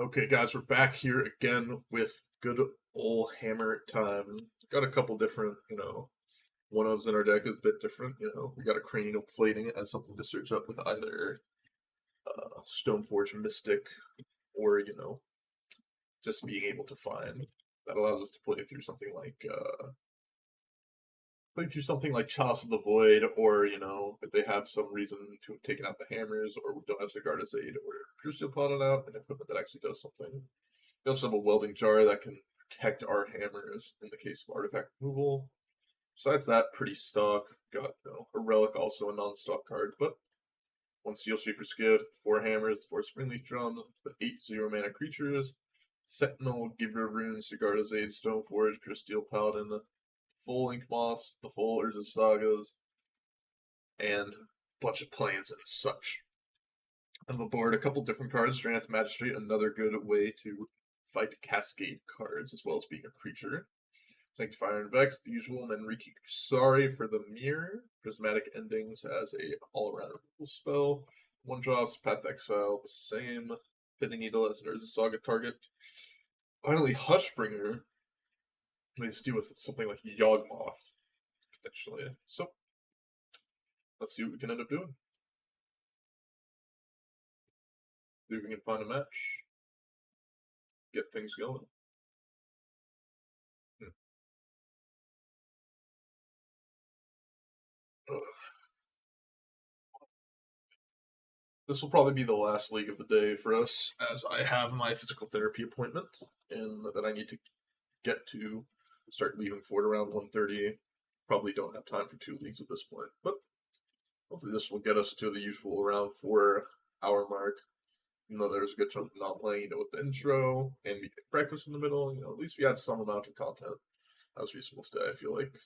Okay, guys, we're back here again with good old hammer time. Got a couple different, one-ofs in our deck is a bit different. We got a cranial plating as something to search up with either Stoneforge Mystic or, just being able to find. That allows us to play through something like Chalice of the Void, or, if they have some reason to have taken out the hammers, or we don't have Sigarda's Aid, or Pure Steel Pot out, an equipment that actually does something. We also have a welding jar that can protect our hammers in the case of artifact removal. Besides that, pretty stock. Got a relic, also a non-stock card, but one Steel Shaper's Gift, four hammers, four Springleaf Drums, the 8 0-mana creatures, Sentinel, Giver Rune, Sigarda's Aid, Stoneforge, Pure Steel Paladin, the full Ink Moths, the full Urza Sagas, and a bunch of planes and such. On the board, a couple different cards. Strength Magistrate, another good way to fight Cascade cards, as well as being a creature. Sanctifier and Vex, the usual. Menriki Kusari for the Mirror. Prismatic Endings as a all-around removal spell. One drops, Path Exile, the same. Pithing Needle as an Urza Saga target. Finally, Hushbringer. Needs to do with something like Yawgmoth, potentially. So, let's see what we can end up doing. See if we can find a match. Get things going. This will probably be the last league of the day for us, as I have my physical therapy appointment, and that I need to get to. Start leaving Fort around 1:30. Probably don't have time for two leagues at this point, but hopefully this will get us to the usual around 4 hour mark. Even though there's a good chunk of not playing, with the intro and breakfast in the middle, at least we had some amount of content. That was reasonable today, I feel like.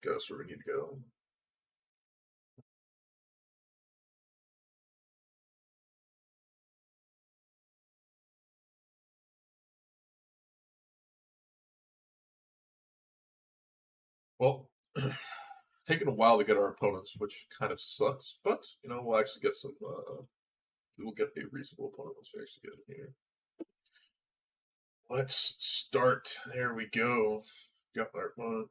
Get us where we need to go. Well, taking a while to get our opponents, which kind of sucks, but we'll actually get some. We'll get a reasonable opponent once we actually get in here. Let's start. There we go. Got our opponent.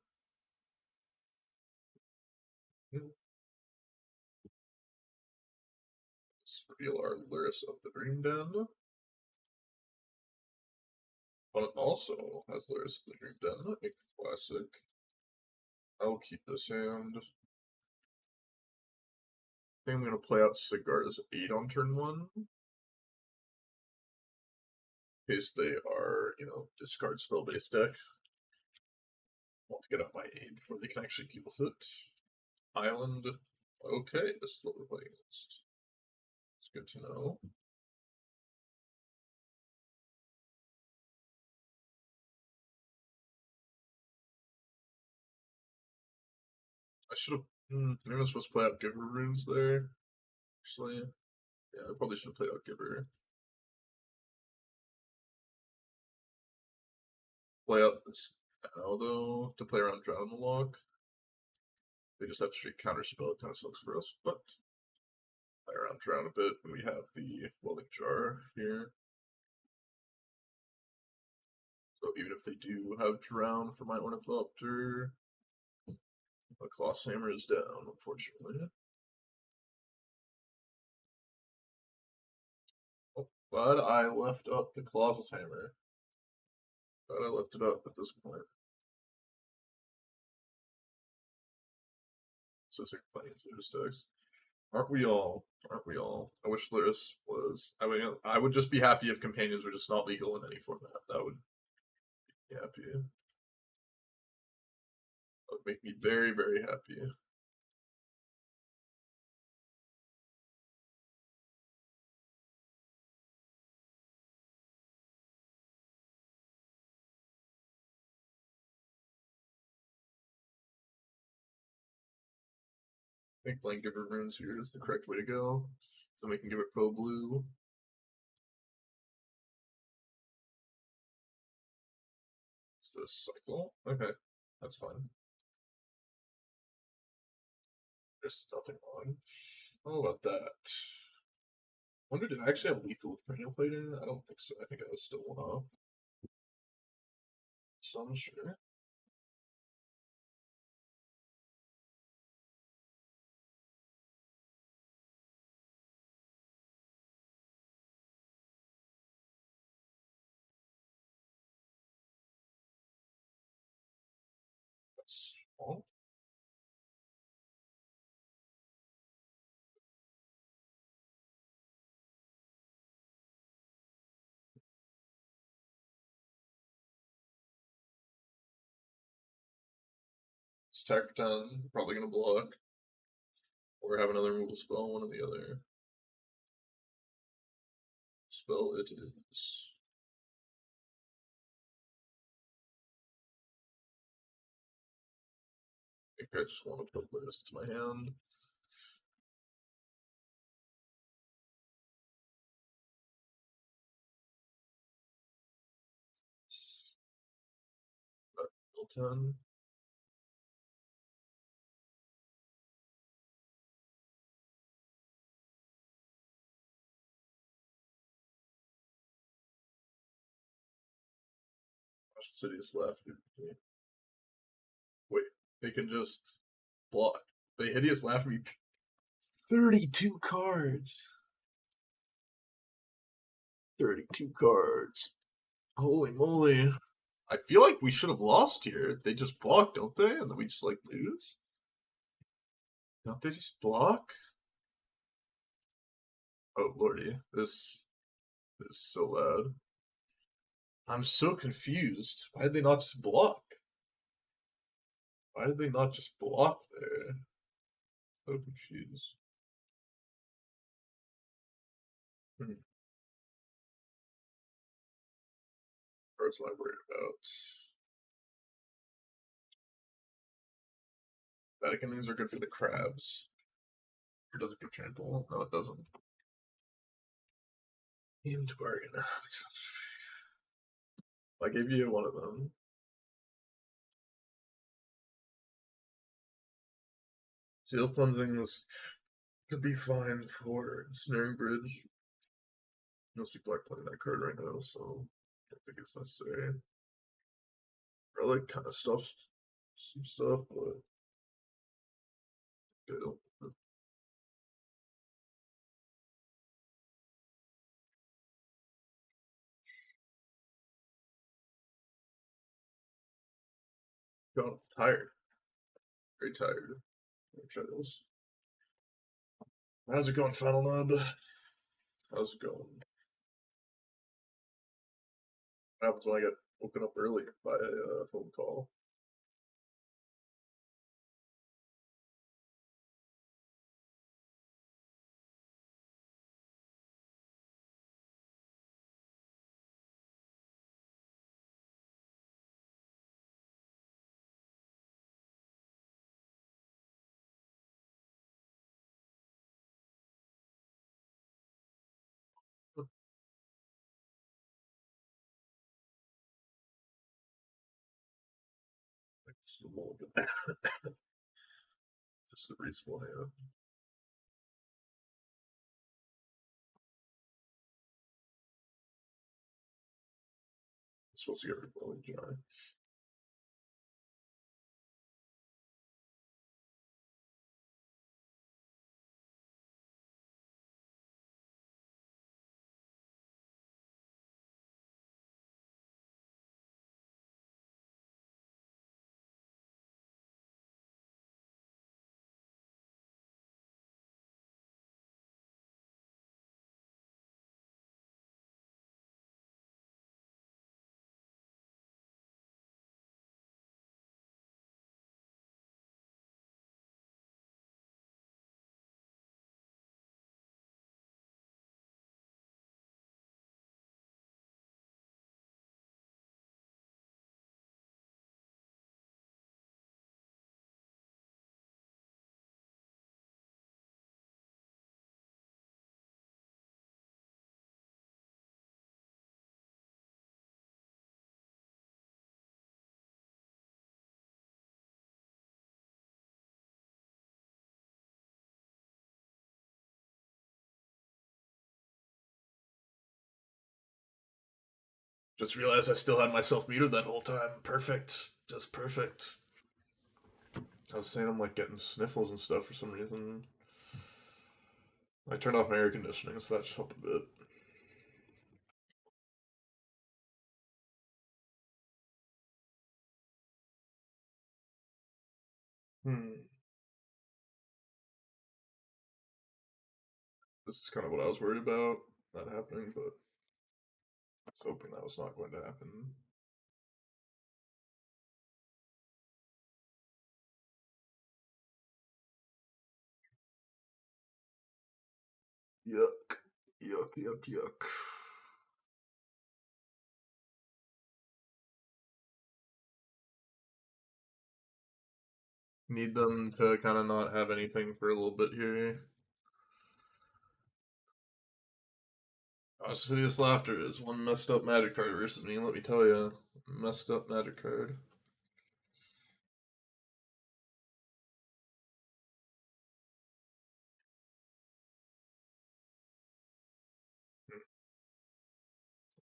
Let's reveal our Lurrus of the Dream Den. Opponent also has Lurrus of the Dream Den, a classic. I'll keep this hand. I think I'm going to play out Sigarda's Aid on turn 1. In case they are, discard spell-based deck. I want to get out my Aid before they can actually deal with it. Island. Okay, this is what we're playing against. It's good to know. I should have. Maybe I'm supposed to play out Giver runes there. Actually, yeah, I probably should have played out Giver. Play out this now, though, to play around Drown in the Lock. They just have straight counter spell. It kind of sucks for us, but play around Drown a bit. And we have the Welding Jar here. So even if they do have Drown for my Ornithopter, my Colossus Hammer is down, unfortunately. Oh, but I left up the Colossus Hammer. But I left it up at this point. So sick playing those decks. Aren't we all? Aren't we all? I wish Lurrus was. I mean, I would just be happy if companions were just not legal in any format. That would be happy. That would make me very, very happy. I think playing Giver Runes here is the correct way to go. So we can give it Pro Blue. It's this cycle. Okay, that's fine. There's nothing wrong. How about that? Wonder, did I actually have lethal with cranial plating? I don't think so. I think I was still one off. So I'm sure. That's small. It's attack for 10. Probably gonna block. Or have another removal spell, one or the other. Spell it is. I think I just want to put Lurrus to my hand. That 10. Cities left. Wait, they can just block. They hideous laugh at me. 32 cards. 32 cards. Holy moly. I feel like we should have lost here. They just block, don't they? And then we just like lose. Don't they just block? Oh lordy, this is so loud. I'm so confused. Why did they not just block? Why did they not just block there? So confused. Hmm. What am I worried about? Vaticanings are good for the crabs. Or does it give trample? No, it doesn't. Even to bargain. I gave you one of them. Seal cleansings could be fine for Snaring Bridge. Most people are playing that card right now, so I don't think it's necessary. Relic kind of stuffs some stuff, but I don't. Got tired. Very tired. Try those. How's it going, Final Nub? How's it going? What happens when I get woken up early by a phone call? Just a moment. Just a reasonable hand. It's supposed to get rid of blowing jar. Just realized I still had myself muted that whole time. Perfect. Just perfect. I was saying I'm like getting sniffles and stuff for some reason. I turned off my air conditioning, so that should help a bit. Hmm. This is kind of what I was worried about not happening, but I was hoping that was not going to happen. Yuck. Yuck, yuck, yuck. Need them to kind of not have anything for a little bit here. Insidious Laughter is one messed up magic card versus me, let me tell you. Messed up magic card.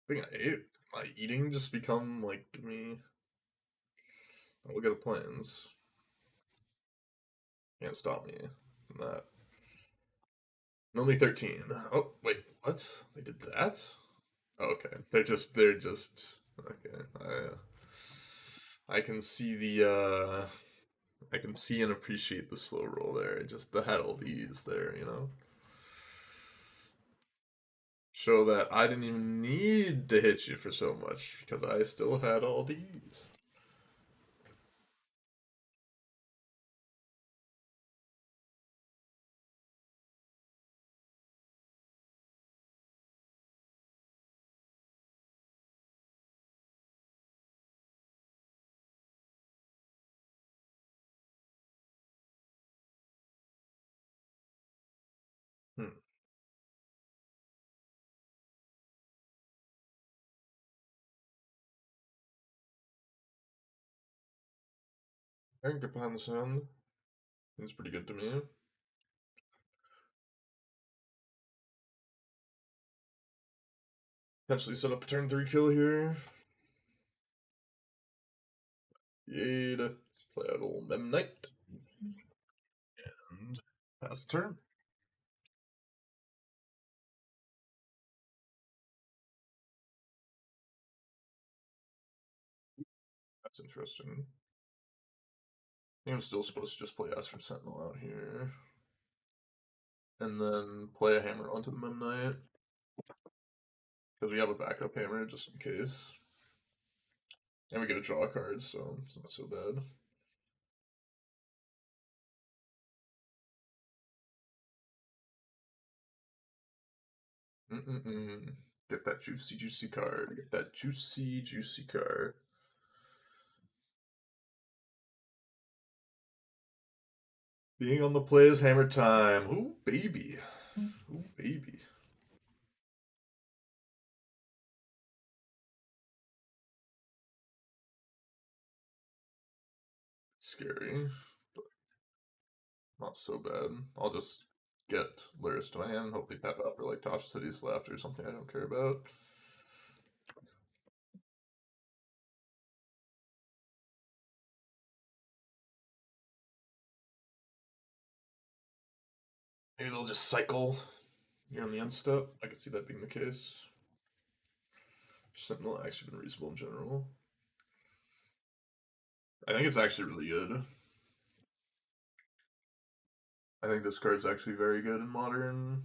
I think I ate. My eating just become like me. I'll look at the plans. Can't stop me from that. Only 13. Oh, wait, what? They did that? Oh, okay. They're just okay. I can see I can see and appreciate the slow roll there. It just the had all these there. Show that I didn't even need to hit you for so much because I still had all these. Hmm. I can get behind the sound. It's pretty good to me. Potentially set up a turn 3 kill here. Yay. Let's play out a little Mem Knight. And pass the turn. That's interesting. I think I'm still supposed to just play S for Sentinel out here. And then play a hammer onto the Mem Knight. Because we have a backup hammer just in case. And we get a draw card, so it's not so bad. Mm-mm-mm. Get that juicy, juicy card. Get that juicy, juicy card. Being on the play is hammer time. Ooh, baby. Ooh, baby. Scary. Not so bad. I'll just get Lurrus to my hand and hopefully tap out for like Tasha City's left or something I don't care about. Maybe they'll just cycle here on the end step. I could see that being the case. Sentinel actually been reasonable in general. I think it's actually really good. I think this card's actually very good in modern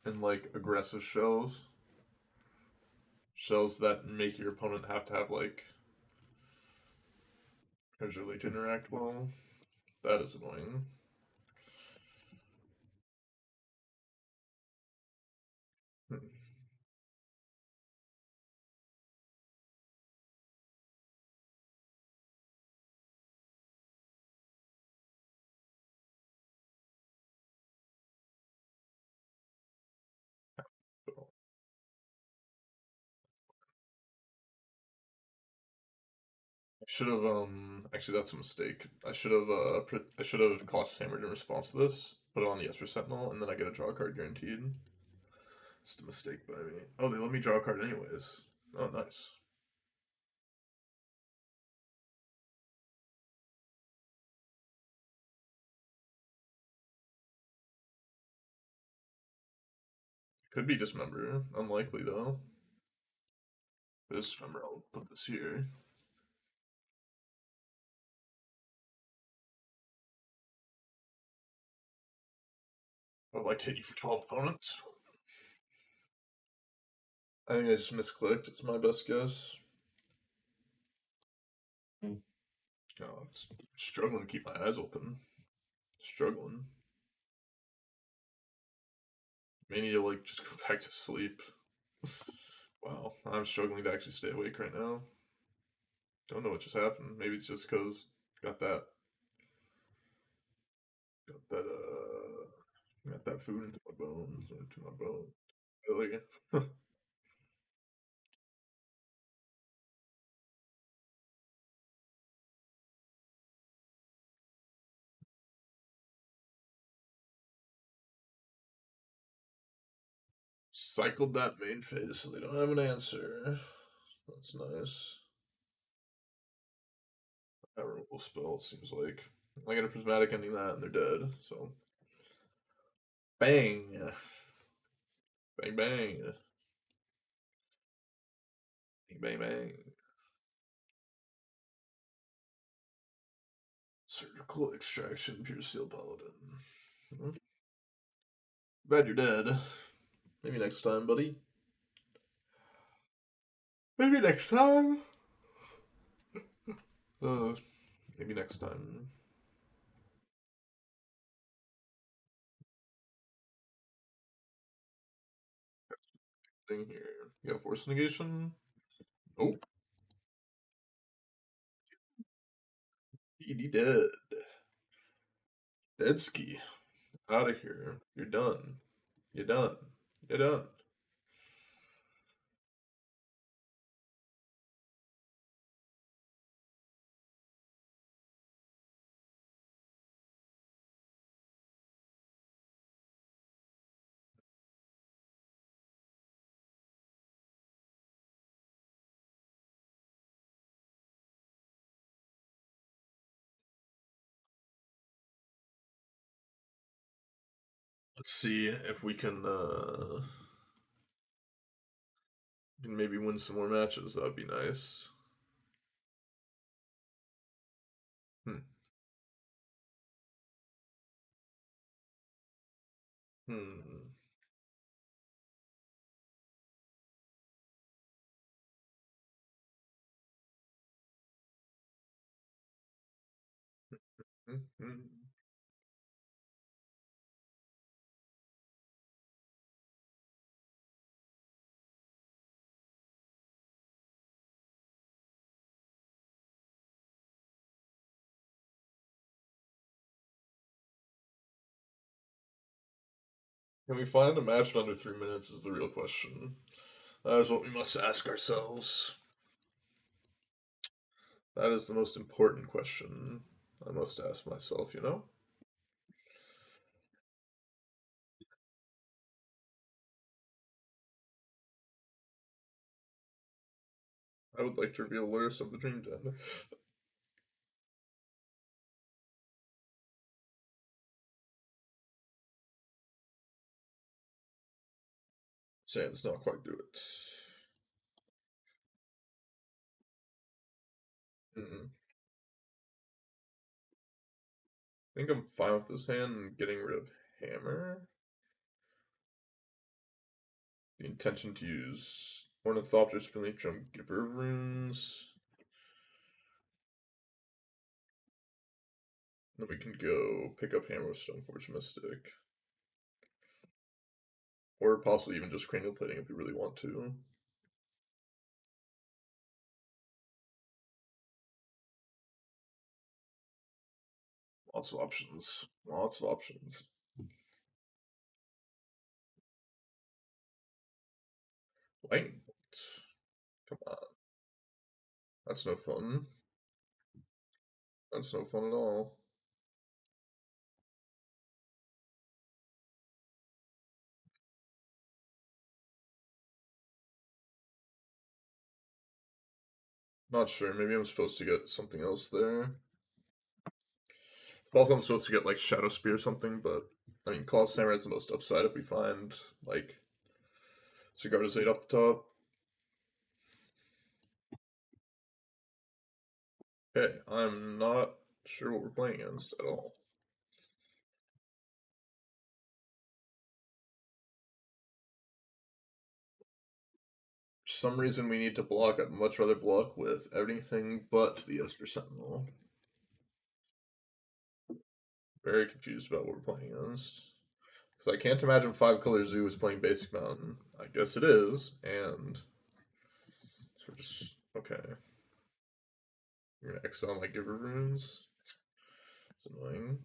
and like aggressive shells. Shells that make your opponent have to have like casually to interact well. That is annoying. Hmm. I should have actually that's a mistake. I should have cost hammered in response to this, put it on the Esper Sentinel, and then I get a draw card guaranteed. Just a mistake by me. Oh, they let me draw a card anyways. Oh, nice. Could be dismember. Unlikely though. Dismember. I'll put this here. I would like to hit you for 12 opponents. I think I just misclicked. It's my best guess. Oh, I'm struggling to keep my eyes open. Struggling. May need to like just go back to sleep. Wow, I'm struggling to actually stay awake right now. Don't know what just happened. Maybe it's just because got got that food into my bones or into my bone. Really? Cycled that main phase, so they don't have an answer. That's nice. That removal spell seems like I get a prismatic ending that and they're dead. So bang, bang, bang, bang, bang, bang. Surgical extraction, pure steel paladin. Hmm. Glad you're dead. Maybe next time, buddy. Maybe next time. Uh, maybe next time. Thing here. You have force negation. Oh, he dead. Deadski. Out of here. You're done. You're done. You're done. Let's see if we can maybe win some more matches. That would be nice. Hmm. Hmm. Hmm. Hmm. Can we find a match in under 3 minutes? Is the real question. That is what we must ask ourselves. That is the most important question I must ask myself, you know? I would like to reveal Lurrus of the Dream Den. Sands not quite do it. Mm-mm. I think I'm fine with this hand and getting rid of Hammer. The intention to use Ornithopter Spinatrum Giver runes. Then we can go pick up Hammer with Stoneforge Mystic. Or possibly even just cranial plating if we really want to. Lots of options. Lots of options. Lightning bolt. Come on. That's no fun. That's no fun at all. Not sure. Maybe I'm supposed to get something else there. Also, I'm supposed to get like Shadow Spear or something, but I mean, Claw Samurai is the most upside if we find like Cigar does 8 off the top. Okay, I'm not sure what we're playing against at all. For some reason we need to block. I'd much rather block with anything but the Esper Sentinel. Very confused about what we're playing against. Because I can't imagine 5-color Zoo is playing Basic Mountain. I guess it is, and so we're just okay. You're gonna exile my Giver Runes. It's annoying.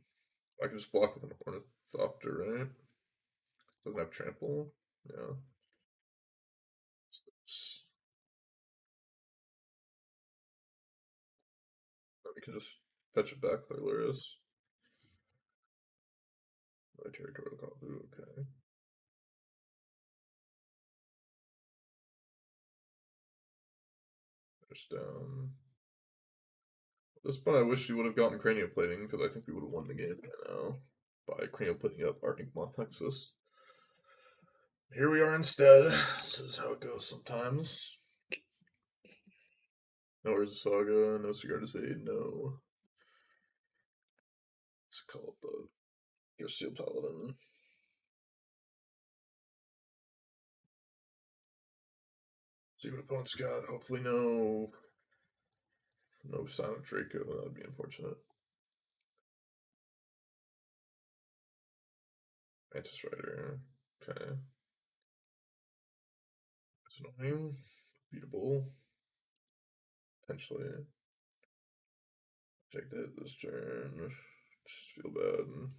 I can just block with an Ornithopter, right? Doesn't have trample. Yeah. We can just fetch it back, play Lurrus. My territory blue, okay. Just down. At this point, I wish we would have gotten cranial plating because I think we would have won the game right now by cranial plating up our Inkmoth Texas. Here we are instead. This is how it goes sometimes. No Urza Saga, no Cigar Aid, no. It's called the Your Steel Paladin. See what opponent's got. Hopefully no Silent Draco. That'd be unfortunate. Mantis Rider. Okay. That's annoying. Beatable. Potentially. Take the hit this turn. Just feel bad.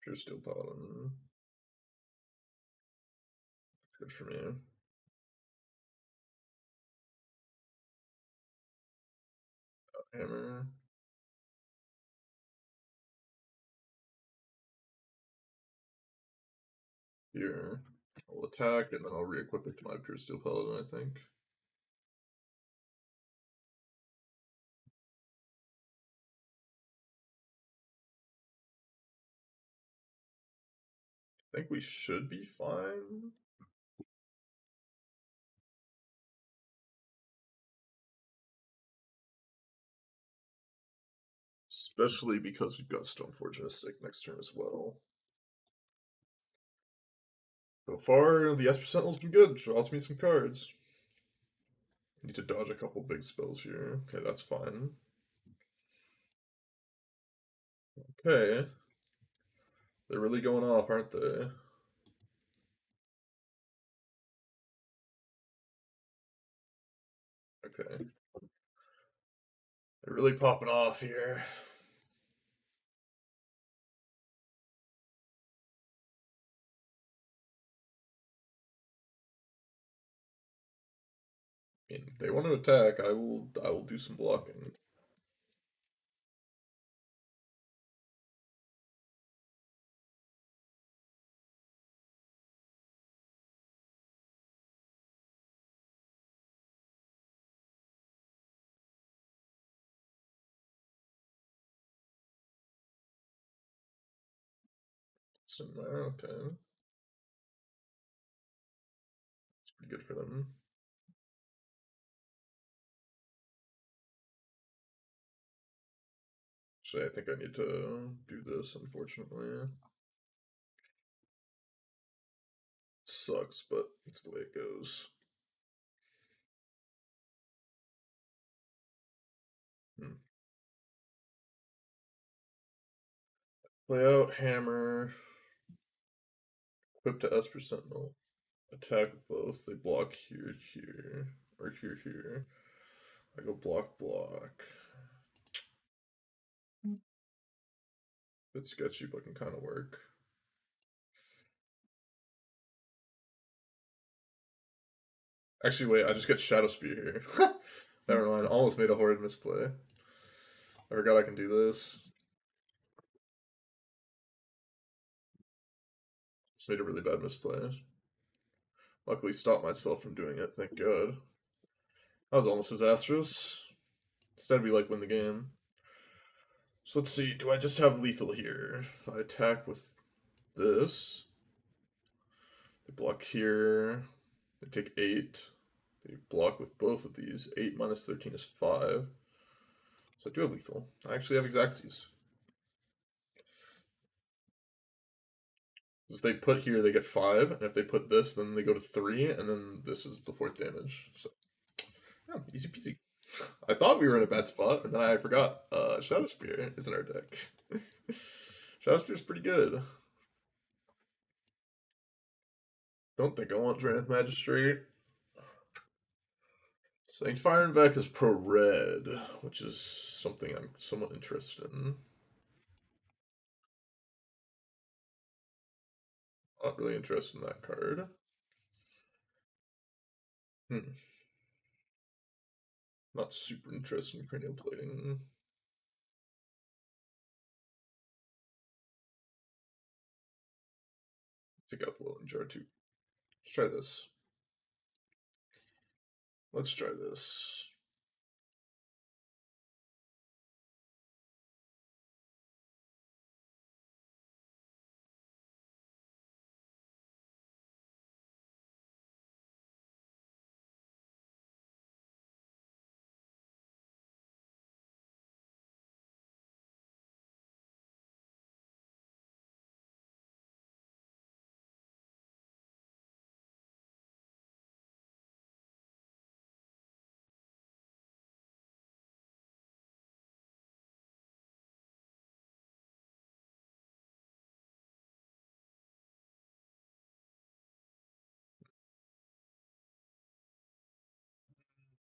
Pure Steel Paladin. Good for me. Hammer. Here. I'll attack and then I'll re-equip it to my Pure Steel Paladin, I think. I think we should be fine. Especially because we've got Stoneforge Mystic next turn as well. So far, the Esper Sentinel's been good. Draws me some cards. Need to dodge a couple big spells here. Okay, that's fine. Okay. They're really going off, aren't they? Okay. They're really popping off here. I mean, if they want to attack, I will do some blocking. So, okay. It's pretty good for them. Actually, I think I need to do this, unfortunately. Sucks, but it's the way it goes. Play out, hammer. Equip to Esper Sentinel. Attack both. They block here, here. Or here, here. I go block, block. Bit sketchy, but can kind of work. Actually, wait, I just get Shadow Spear here. Never mind, almost made a horrid misplay. I forgot I can do this. Just made a really bad misplay. Luckily, stopped myself from doing it. Thank God. That was almost disastrous. Instead, we like win the game. So let's see. Do I just have lethal here? If I attack with this, they block here. They take 8. They block with both of these. 8 minus 13 is 5. So I do have lethal. I actually have Exactsies. If they put here, they get 5, and if they put this, then they go to 3, and then this is the 4th damage. So, yeah, easy peasy. I thought we were in a bad spot, and then I forgot. Shadow Spear is in our deck. Shadow Spear is pretty good. Don't think I want Draenith Magistrate. Sanctifier and Vec is pro red, which is something I'm somewhat interested in. Not really interested in that card. Hmm. Not super interested in cranial plating. Take out the Willing Jar too. Let's try this. Let's try this.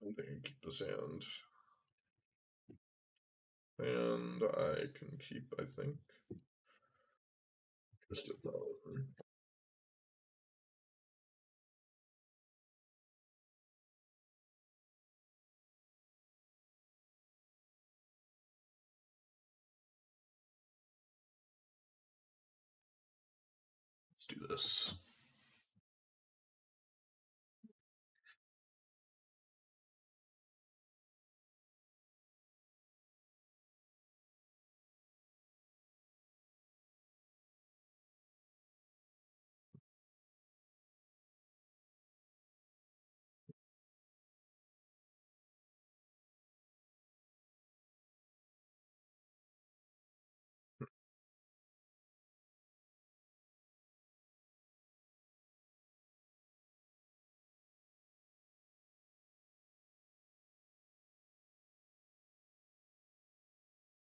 I think I can keep this hand. And I can keep, I think, just a power. Let's do this.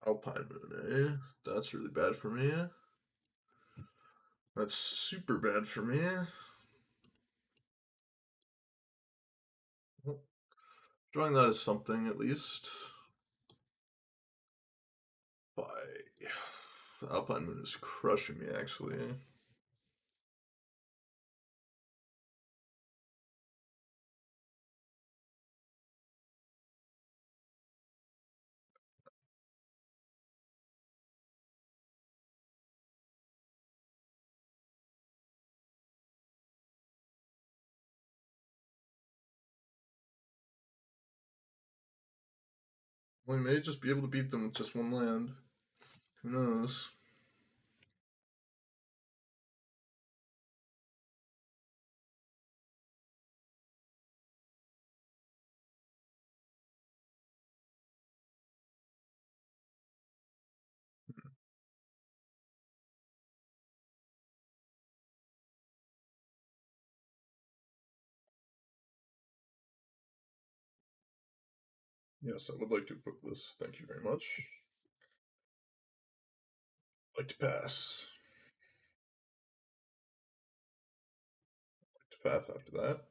Alpine Moon, eh? That's really bad for me. That's super bad for me. Well, drawing that as something at least. By Alpine Moon is crushing me actually. We may just be able to beat them with just one land. Who knows? Yes, I would like to equip this. Thank you very much. I'd like to pass. I'd like to pass after that.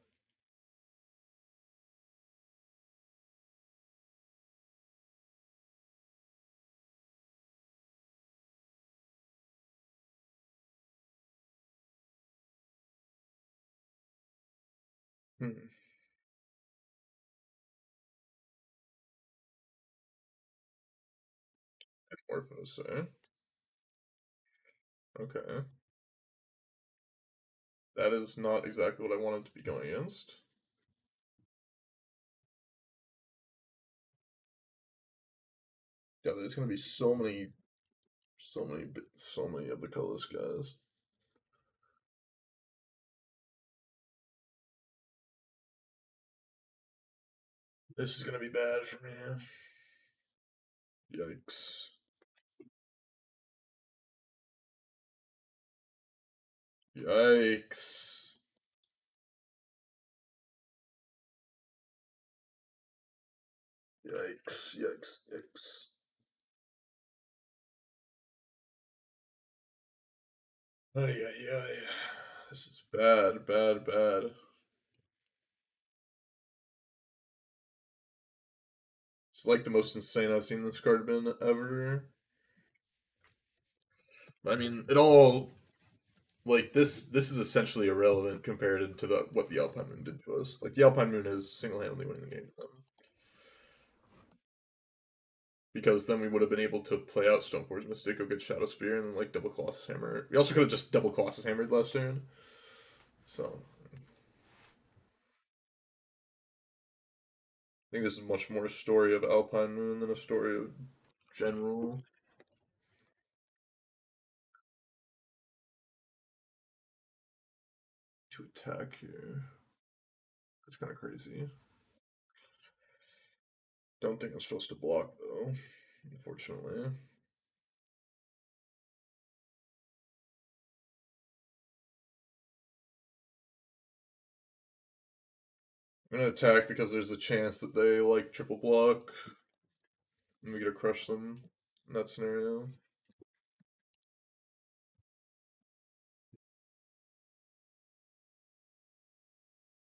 Hmm. Orphos, eh? Okay. That is not exactly what I wanted to be going against. Yeah, there's gonna be so many of the colorless guys. This is gonna be bad for me. Yikes. Yikes. Yikes. Yikes. Yikes. Ay, ay, ay. This is bad, bad, bad. It's like the most insane I've seen this card been ever. I mean, it all like this is essentially irrelevant compared to the what the Alpine Moon did to us. Like the Alpine Moon is single handedly winning the game to them. Because then we would have been able to play out Stoneforge's Mystic, go get Shadow Spear, and then like double Colossus Hammer. We also could have just double Colossus Hammered last turn. So I think this is much more a story of Alpine Moon than a story of general. To attack here. That's kind of crazy. Don't think I'm supposed to block though, unfortunately. I'm gonna attack because there's a chance that they like triple block and we get to crush them in that scenario.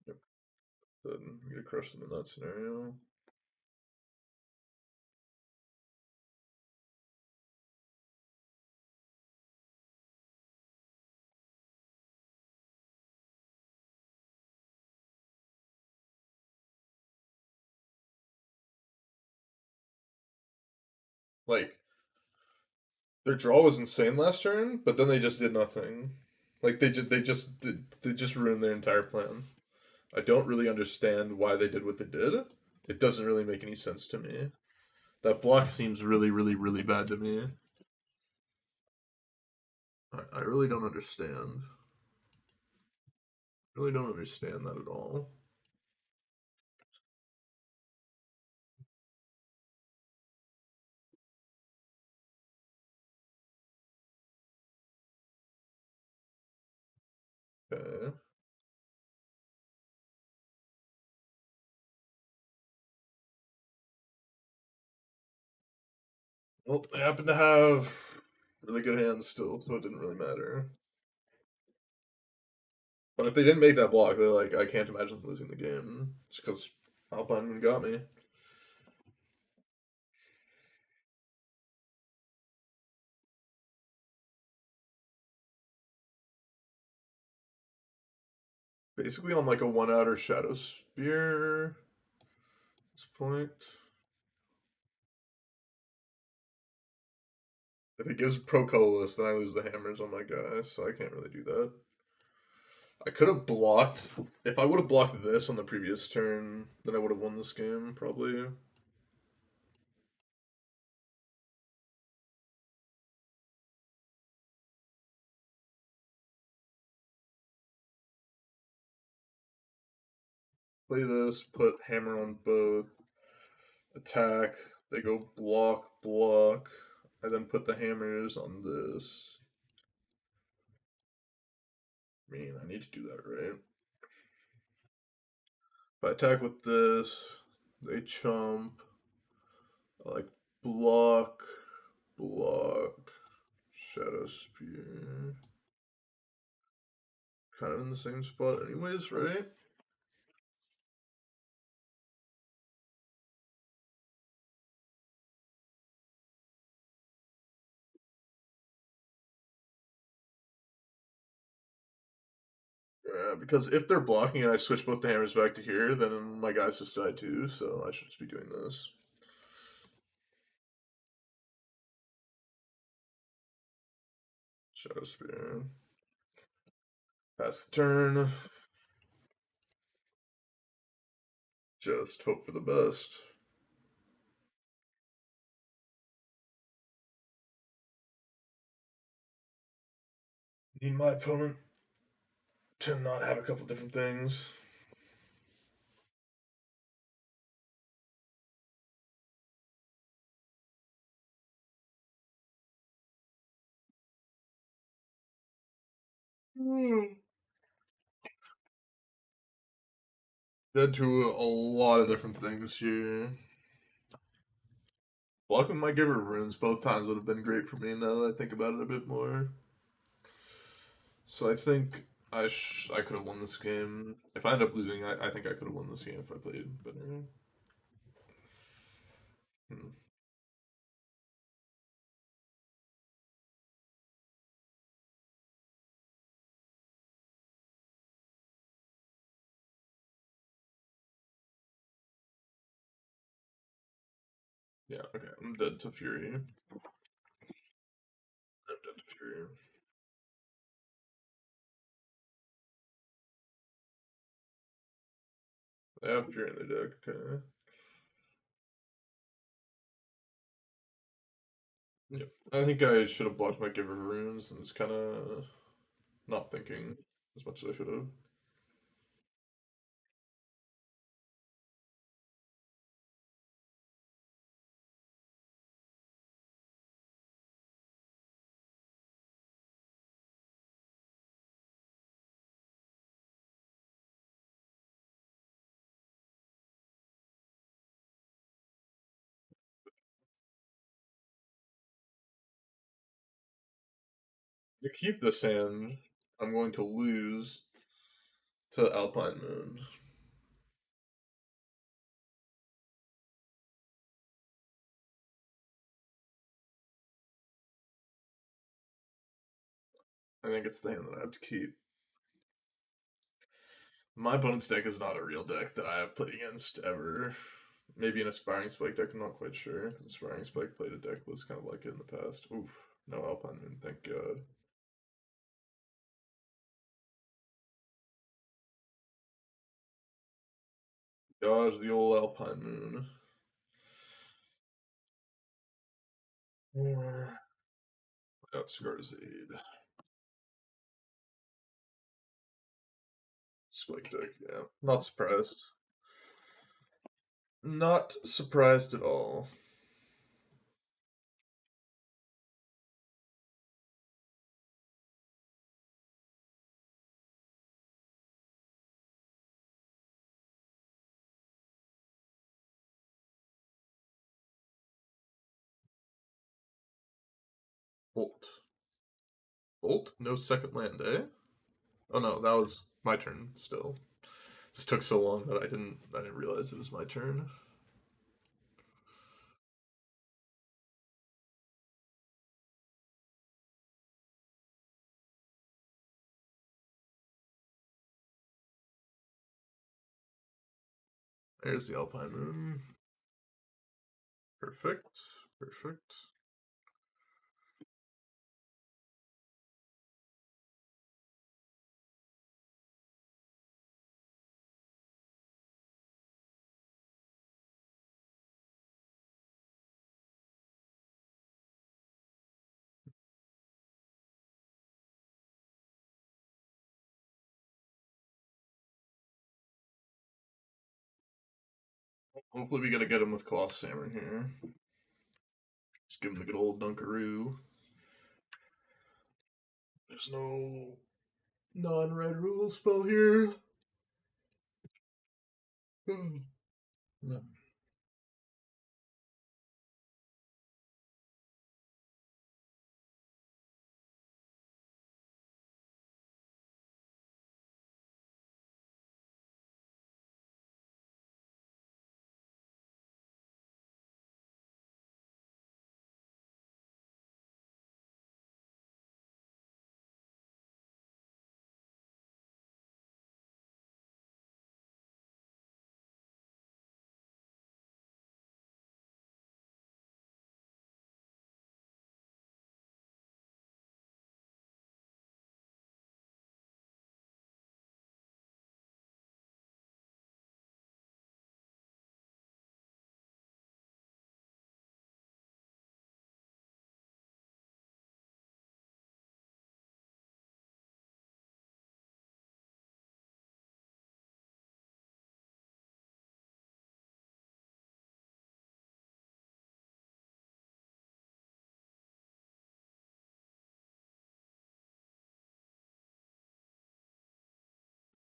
Yep. Then we get to crush them in that scenario. Like their draw was insane last turn, but then they just did nothing. Like they just ruined their entire plan. I don't really understand why they did what they did. It doesn't really make any sense to me. That block seems really, really, really bad to me. I really don't understand. Really don't understand that at all. Okay. Well, they happen to have really good hands still, so it didn't really matter. But if they didn't make that block, they're like, I can't imagine losing the game. Just because Alpine got me. Basically on like a one outer Shadow Spear at this point. If it gives pro colorless, then I lose the hammers on my guy, so I can't really do that. I could have blocked. If I would have blocked this on the previous turn, then I would have won this game, probably. Play this, put hammer on both, attack, they go block, block. I then put the hammers on this. I mean, I need to do that, right? If I attack with this, they chump. I like block, block, shadow spear. Kind of in the same spot, anyways, right? Yeah, because if they're blocking and I switch both the hammers back to here, then my guys just die too, so I should just be doing this. Shadow Spear. Pass the turn. Just hope for the best. Need my opponent to not have a couple different things. Dead to a lot of different things here. Blocking my Giver runes both times would have been great for me now that I think about it a bit more. So I think I could have won this game. If I end up losing, I think I could have won this game if I played better. Hmm. Yeah, okay, I'm dead to Fury. I'm dead to Fury. I have Fury in the deck, okay. Yep. I think I should have blocked my Giver runes and was kind of not thinking as much as I should have. To keep this hand, I'm going to lose to Alpine Moon. I think it's the hand that I have to keep. My opponent's deck is not a real deck that I have played against ever. Maybe an Aspiring Spike deck, I'm not quite sure. Aspiring Spike played a deck was kind of like it in the past. Oof, no Alpine Moon, thank God. God, the old Alpine Moon. That's Garzade. Spike deck, yeah. Not surprised. Not surprised at all. Bolt. Bolt? No second land, eh? Oh no, that was my turn still. Just took so long that I didn't realize it was my turn. There's the Alpine Moon. Perfect. Perfect. Hopefully we gotta get him with Cloth Hammer here. Just give him the good old Dunkaroo. There's no non-red rule spell here. No.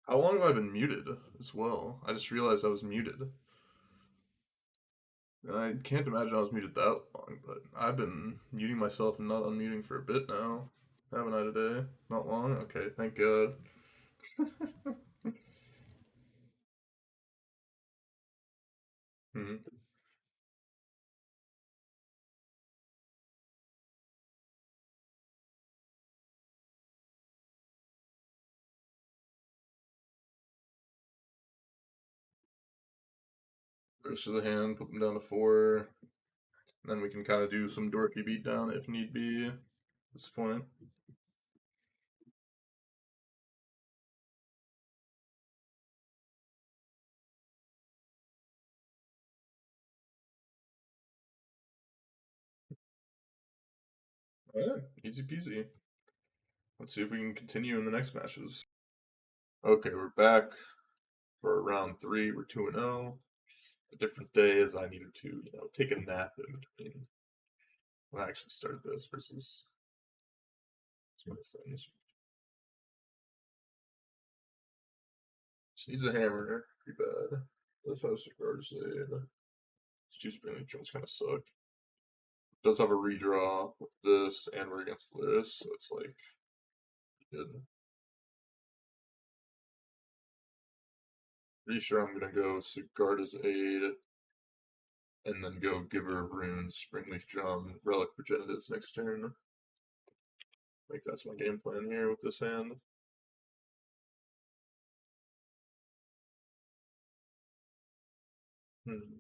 How long have I been muted as well? I just realized I was muted. I can't imagine I was muted that long, but I've been muting myself and not unmuting for a bit now. Haven't I today? Not long? Okay, thank God. Hmm. First of the hand, put them down to 4. Then we can kind of do some dorky beatdown if need be at this point. Alright, easy peasy. Let's see if we can continue in the next matches. Okay, we're back for round 3. We're 2-0. A different day as I needed to, take a nap in between when I actually started this versus some of the things. Just needs a hammer, pretty bad. This has cigar to say. These two spinning joints kind of suck. Does have a redraw with this, and we're against Lurrus, so it's like good. Pretty sure I'm gonna go Sigarda's Aid, and then go Giver of Runes, Springleaf Drum, Relic Progenitus next turn. Like that's my game plan here with this hand. Hmm.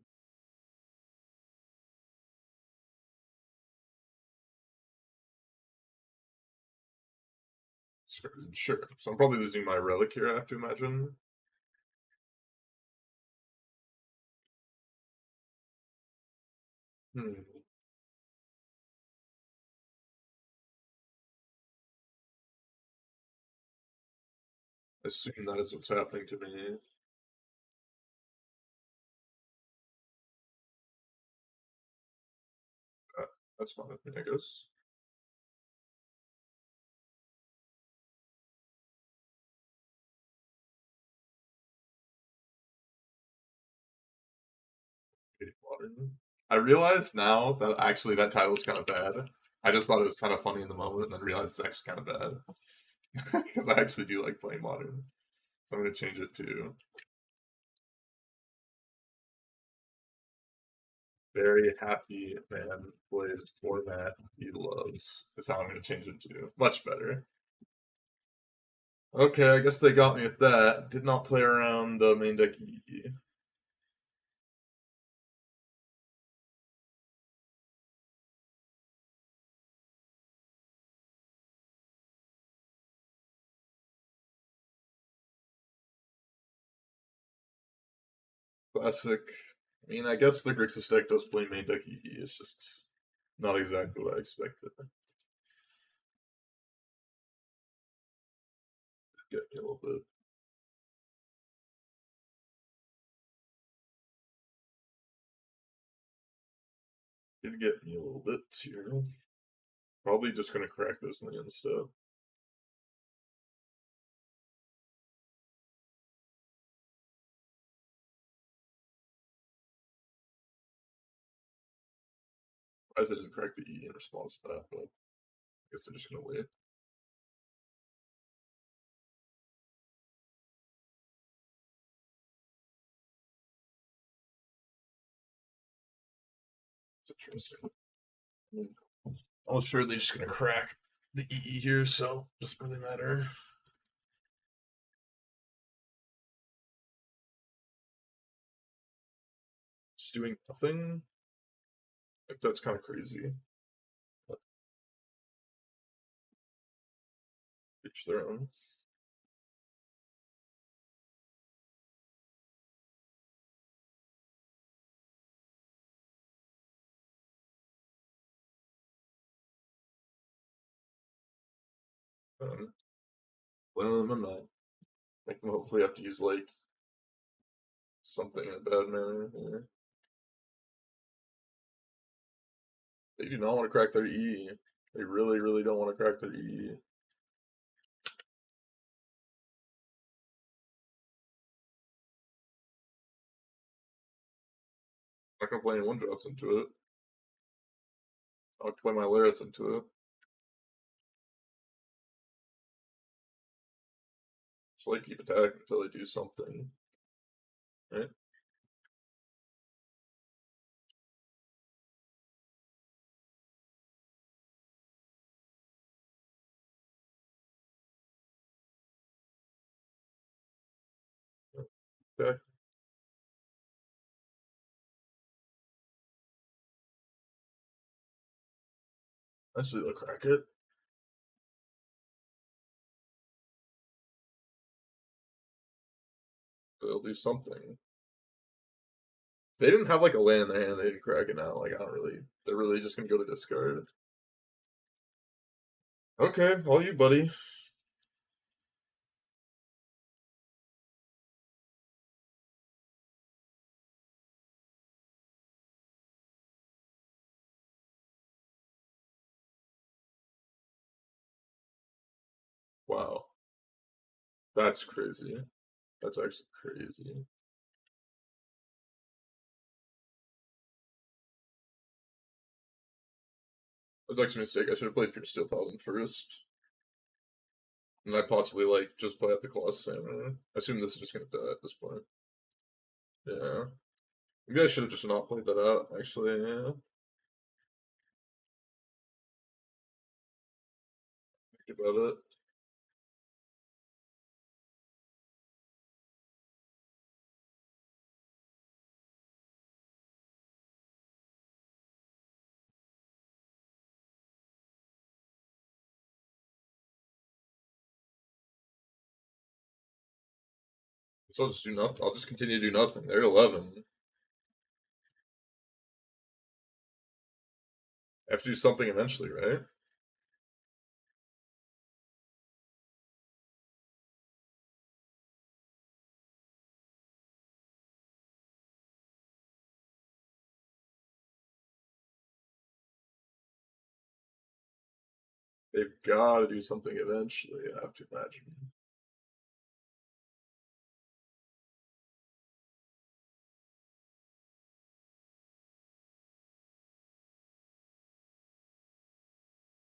Sure. So I'm probably losing my Relic here, I have to imagine. Hmm. Assume that is what's happening to me. Uh, that's fine with me, I guess. Modern. I realized now that actually that title is kind of bad. I just thought it was kind of funny in the moment, and then realized it's actually kind of bad because I actually do like playing modern. So I'm gonna change it to very happy man plays format he loves. Is how I'm gonna change it to. Much better. Okay, I guess they got me with that. Did not play around the main deck EE. Classic. I mean, I guess the Grixis deck does play main deck EE. It's just not exactly what I expected. Get me a little bit. Did get me a little bit here. Probably just gonna crack this thing instead. As I didn't crack the E in response to that, but I guess they're just gonna wait. It's interesting. I'm sure they're just gonna crack the EE here, so doesn't really matter. Just doing nothing. Like that's kind of crazy. But each their own. Um, one of them I'm not. Make them hopefully have to use like something in a bad manner here. They do not want to crack their E. They really, really don't want to crack their E. I can play any one drops into it. I'll play my Lurrus into it. Just like keep attacking until they do something. Right? Okay. Actually, they'll crack it. They'll do something. If they didn't have like a land in their hand, they didn't crack it now. Like I don't really. They're really just gonna go to discard. Okay, all you, buddy. Wow, that's crazy. That's actually crazy. It was actually a mistake. I should have played Pure Steel Paladin first. And I possibly like just play at the Colossus Hammer. I assume this is just gonna die at this point. Yeah. Maybe I should have just not played that out, actually, yeah. Think about it. So I'll just do nothing. I'll just continue to do nothing. They're 11. I have to do something eventually, right? They've got to do something eventually, I have to imagine.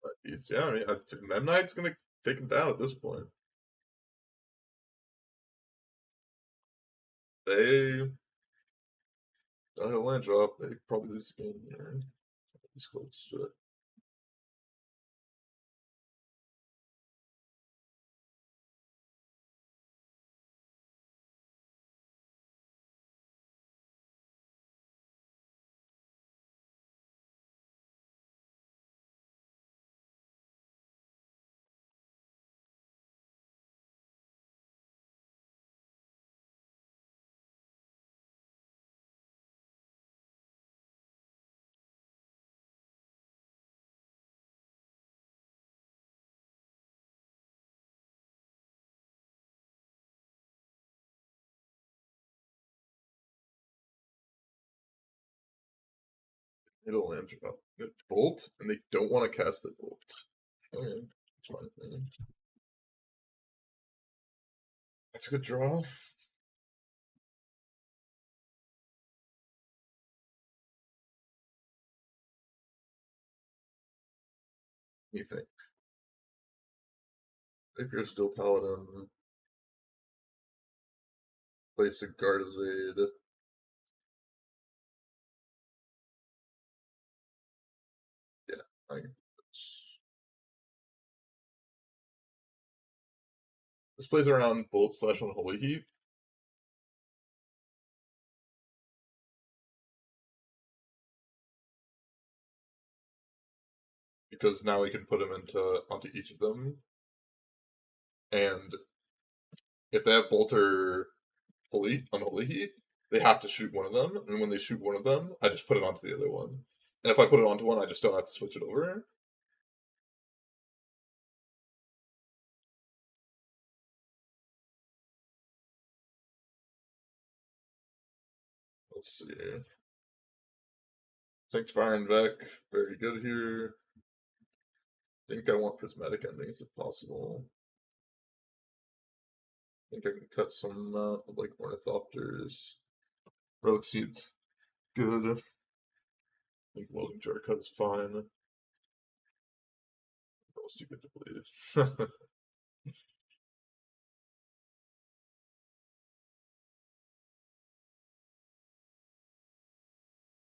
But yeah, I mean, Mem Knight's going to take him down at this point. They don't have a land drop. They probably lose the game here. He's close to it. It'll land drop. Bolt, and they don't want to cast the bolt. Okay, it's fine. That's a good draw. You think? If you're still Paladin, place a Gardazaid. Yeah, I this plays around Bolt slash Unholy Heat. Because now we can put them onto each of them. And if they have Bolt or Unholy Heat, they have to shoot one of them. And when they shoot one of them, I just put it onto the other one. And if I put it onto one, I just don't have to switch it over. Let's see. Sanctifying Vec, very good here. Think I want prismatic endings if possible. Think I can cut some like ornithopters. Or let's see. good. I think welding jar cut is fine. That was too good to believe.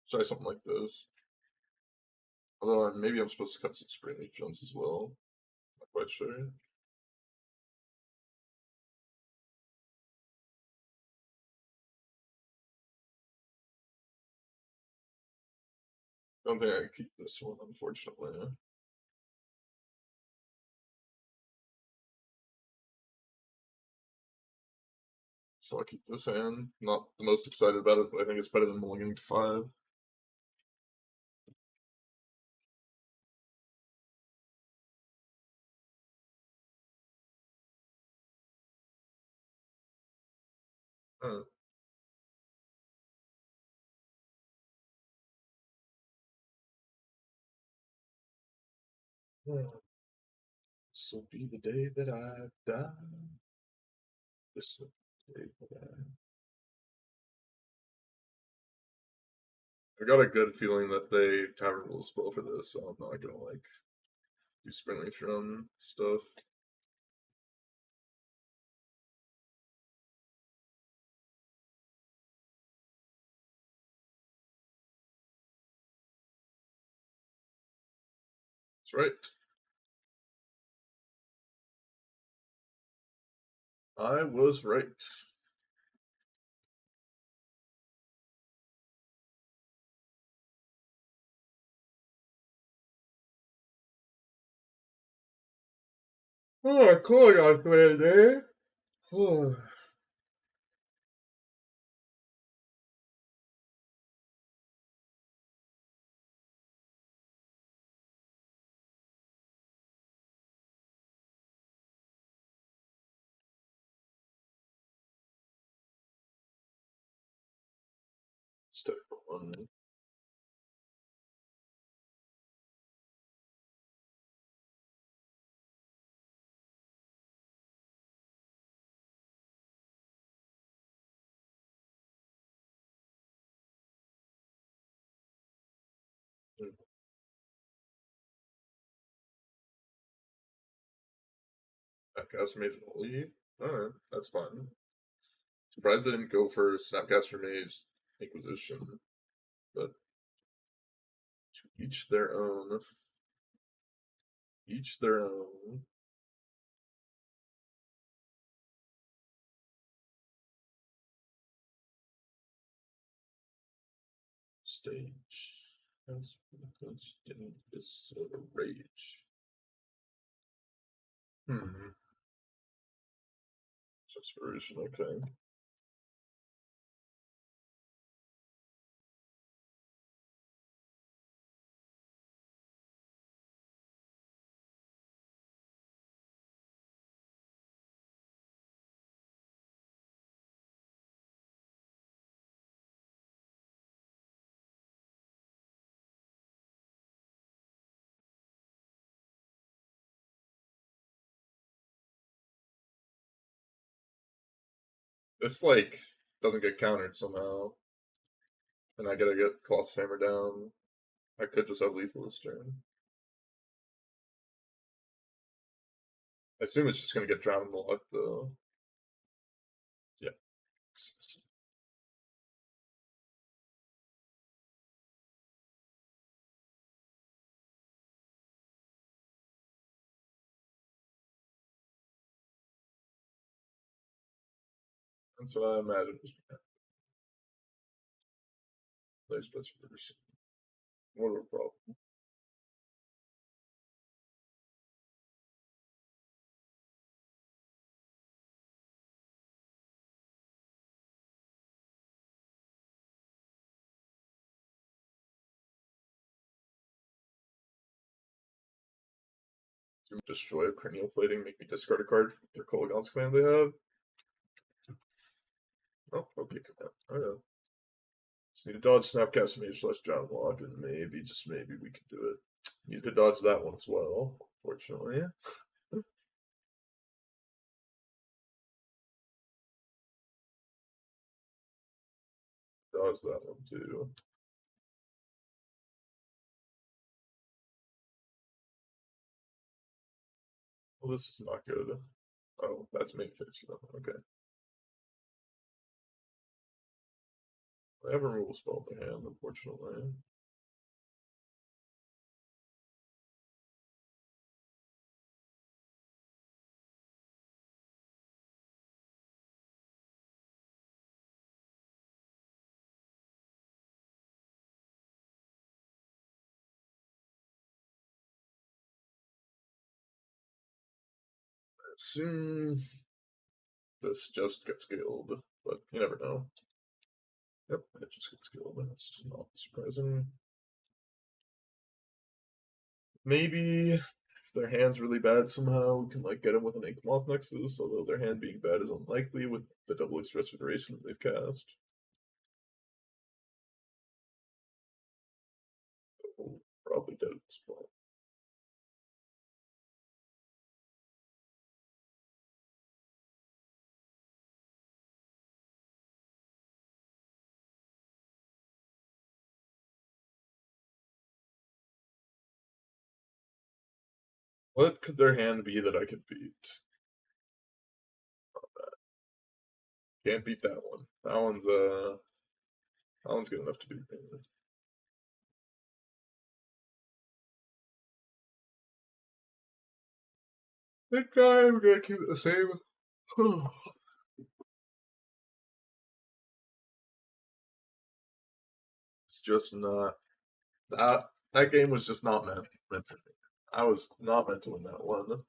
Try something like this. Although maybe I'm supposed to cut some spring leaf jumps as well. Not quite sure. Don't think I can keep this one, unfortunately. So I'll keep this hand. Not the most excited about it, but I think it's better than mulliganing to 5. Uh, this will be the day that I die. This will be the day that I got a good feeling that they Tavern will spell for this, so I'm not gonna like do Springleaf Drum stuff. That's right. I was right. Oh, cool, I got played there. Oh. Step 1. Snapcaster Mage and Holy. Alright, that's fine. Surprised they didn't go for Snapcaster Mage Inquisition, but to each their own. Each their own. Stage. As constant is rage. Desperation, okay. This like doesn't get countered somehow. And I gotta get Colossus Hammer down. I could just have lethal this turn. I assume it's just gonna get drowned in the luck though. Yeah. That's what I imagined was gonna happen. Nice transfers. What a problem. To destroy a cranial plating, make me discard a card from their Kolaghan's command they have. Oh, okay, come on. I know. Just need to dodge Snapcast Mage / Drown Lock, and maybe, just maybe, we can do it. Need to dodge that one as well, fortunately. dodge that one too. Well, this is not good. Oh, that's main phase for them. Okay. I have a removal spell in their hand, unfortunately. Soon this just gets killed, but you never know. Yep, it just gets killed. That's not surprising. Maybe if their hand's really bad somehow, we can like get them with an Ink Moth Nexus, although their hand being bad is unlikely with the double express federation they've cast. Oh, probably dead at this point. What could their hand be that I could beat? Can't beat that one. That one's good enough to beat me. That guy, we're gonna keep it the same. It's just not that game was just not meant for me. I was not meant to win that one.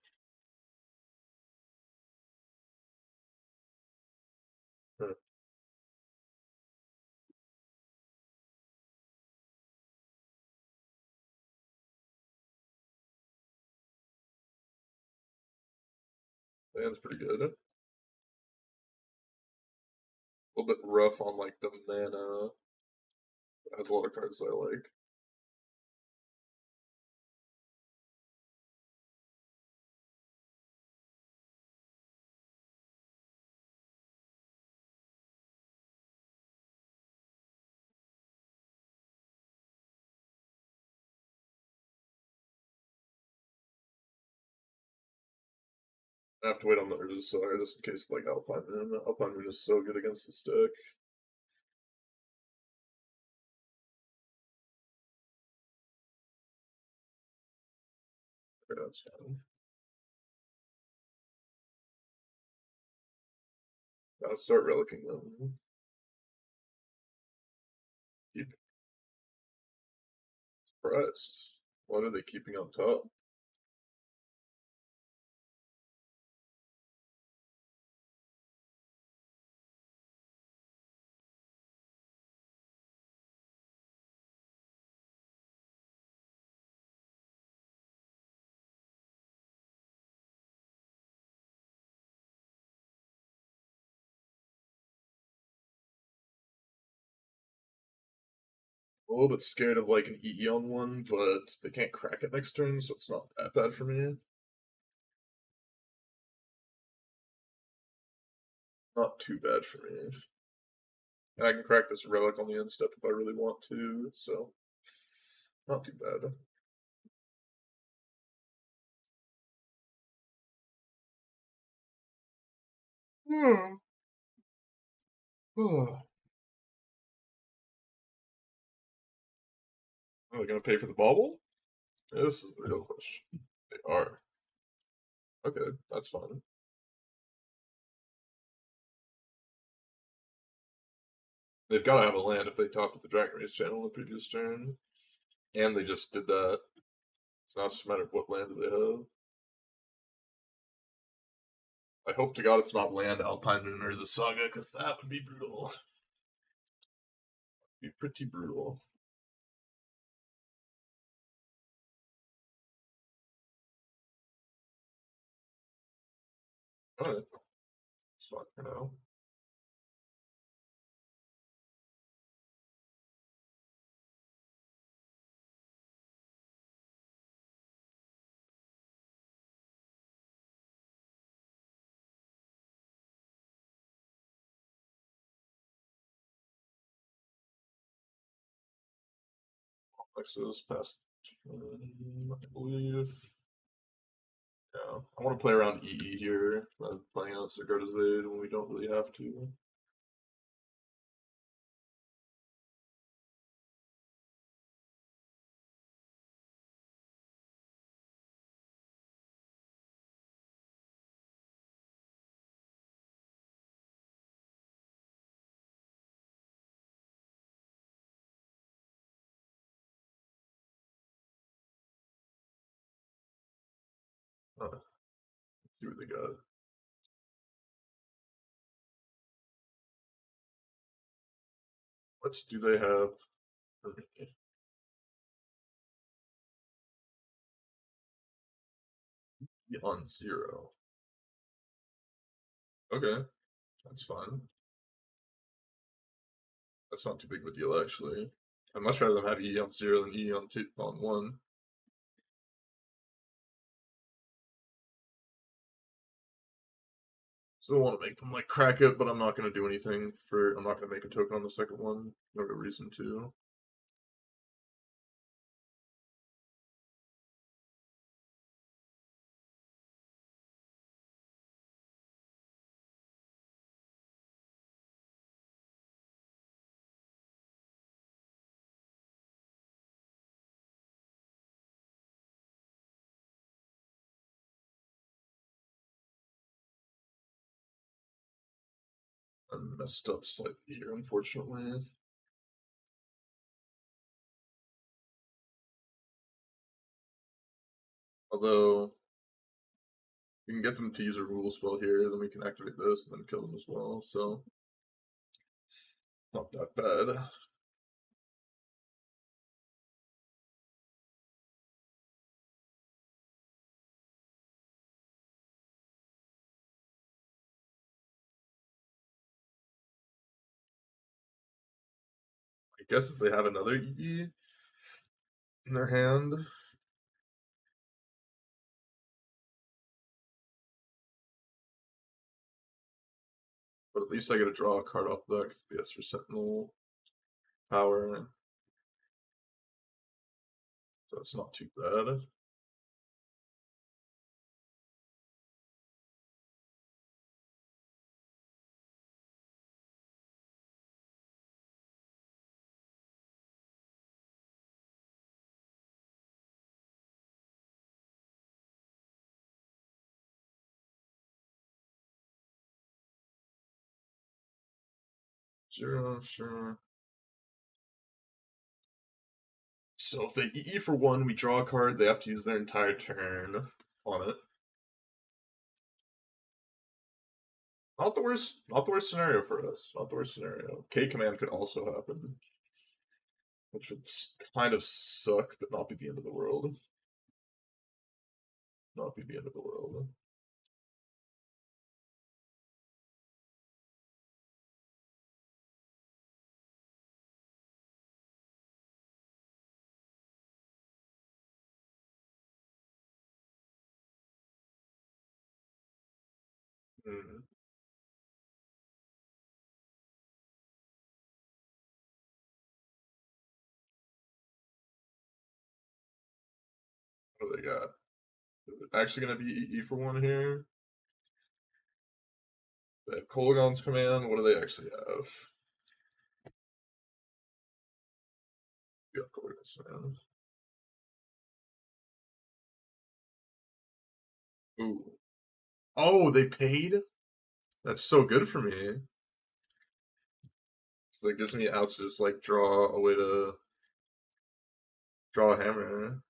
Hmm. Land's pretty good. A little bit rough on like the mana. Has a lot of cards I like. I have to wait on the urza saga just in case like Alpine Moon. Alpine Moon is so good against this deck. Okay, that's fine. Gotta start relicking them. Keep surprised. What are they keeping on top? A little bit scared of like an EE on one, but they can't crack it next turn, so it's not that bad for me. Not too bad for me. And I can crack this relic on the end step if I really want to, so not too bad. Hmm. Oh. Are they gonna pay for the bauble? This is the real question. They are. Okay, that's fine. They've got to have a land if they top with the Dragon Race channel the previous turn. And they just did that. So now it's just a matter of what land do they have. I hope to God it's not land Alpine Moon or Urza Saga, because that would be brutal. Be pretty brutal. Alright. It's fine for now. Lexus past I believe. Yeah. I want to play around EE here, playing out Zade when we don't really have to. Let's see what they got. What do they have for me? On zero. Okay, that's fine. That's not too big of a deal, actually. I'd much rather them have E on zero than E on two on one. Still want to make them like crack it, but I'm not gonna do anything for. I'm not gonna make a token on the second one. No real reason to. I messed up slightly here, unfortunately. Although we can get them to use a rule spell here, then we can activate this and then kill them as well. So not that bad. I guess if they have another EE in their hand. But at least I get to draw a card off the deck. Yes, for Sentinel power. So it's not too bad. Sure. So if they EE for one, we draw a card, they have to use their entire turn on it. Not the worst scenario for us. Not the worst scenario. K command could also happen, which would kind of suck, but not be the end of the world. Not be the end of the world. Hmm. What do they got? Is it actually going to be EE for one here? They have Kolaghan's command. What do they actually have? Yeah, Kolaghan's command. Ooh. Oh, they paid? That's so good for me. So that gives me outs to just like draw a way to draw a hammer.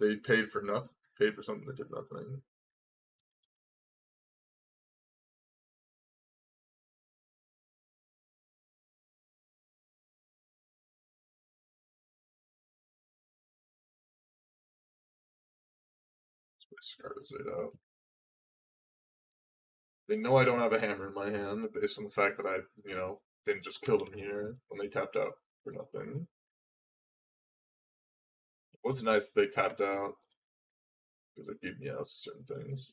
They paid for nothing. Paid for something that did nothing. Let's play Scarlet out. They know I don't have a hammer in my hand based on the fact that I, didn't just kill them here when they tapped out for nothing. It was nice that they tapped out because it gave me out certain things.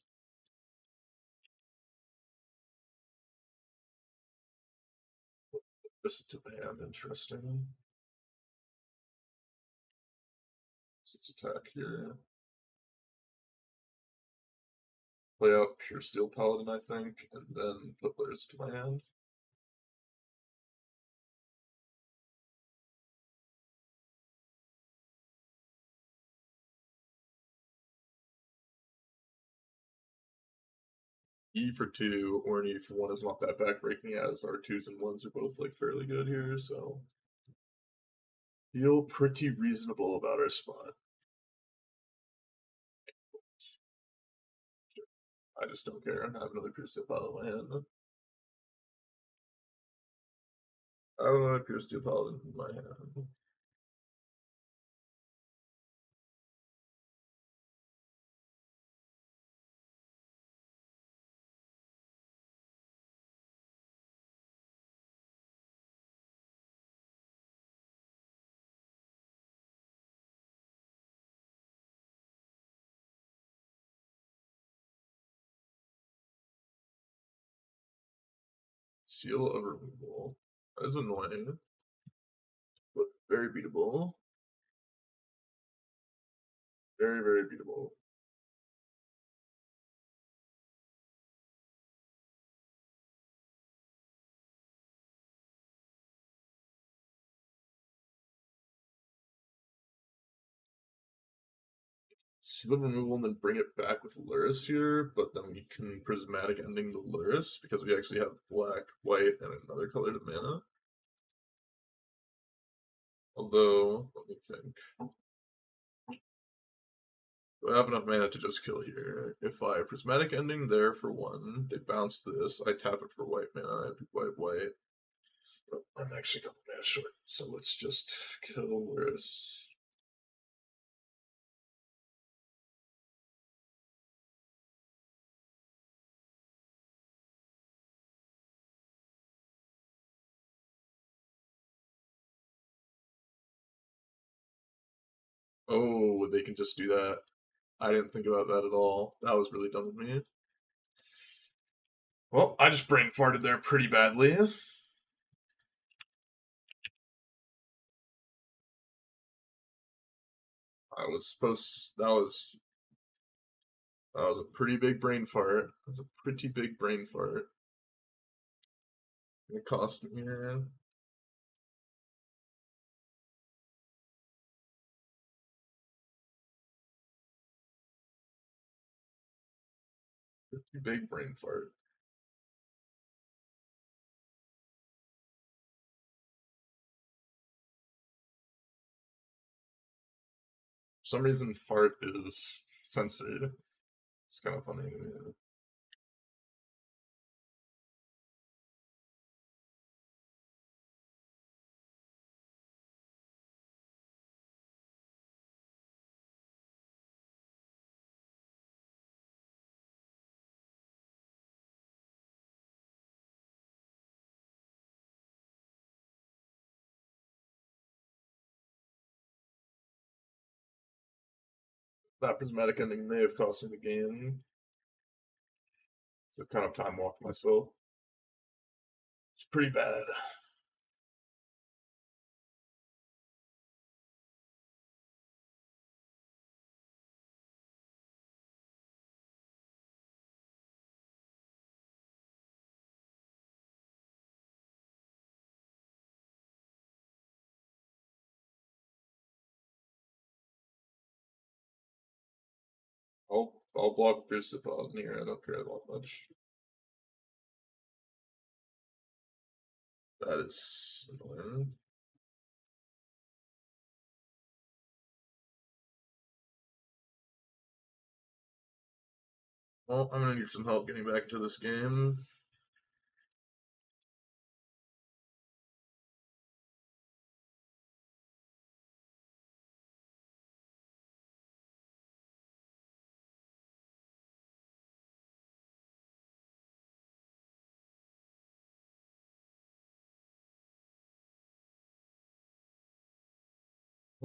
This to the hand, interesting. its attack here. Play out Pure Steel Paladin, I think, and then put Lurrus to my hand. E for 2 or an E for 1 is not that backbreaking, as our 2s and 1s are both like fairly good here, so feel pretty reasonable about our spot. I just don't care. I have another Pure Steel Paladin in my hand. I have another Pure Steel Paladin in my hand. Seal of Removal. That is annoying, but very beatable. Very, very beatable. Seal of Removal and then bring it back with Lurrus here, but then we can Prismatic Ending the Lurrus because we actually have black, white, and another color to mana. Although, let me think. Do I have enough mana to just kill here? If I Prismatic Ending there for 1, they bounce this, I tap it for white mana, I do white, white. But I'm actually a couple mana short, so let's just kill Lurrus. Oh, they can just do that. I didn't think about that at all. That was really dumb of me. Well, I just brain farted there pretty badly. I was supposed. That was a pretty big brain fart. That was a pretty big brain fart. It cost me. Pretty big brain fart. For some reason, fart is censored. It's kind of funny. That prismatic ending may have cost me the game. So I kind of time walked myself. It's pretty bad. I'll block Boost of Thought here. I don't care that much. That is annoying. Well, I'm gonna need some help getting back into this game.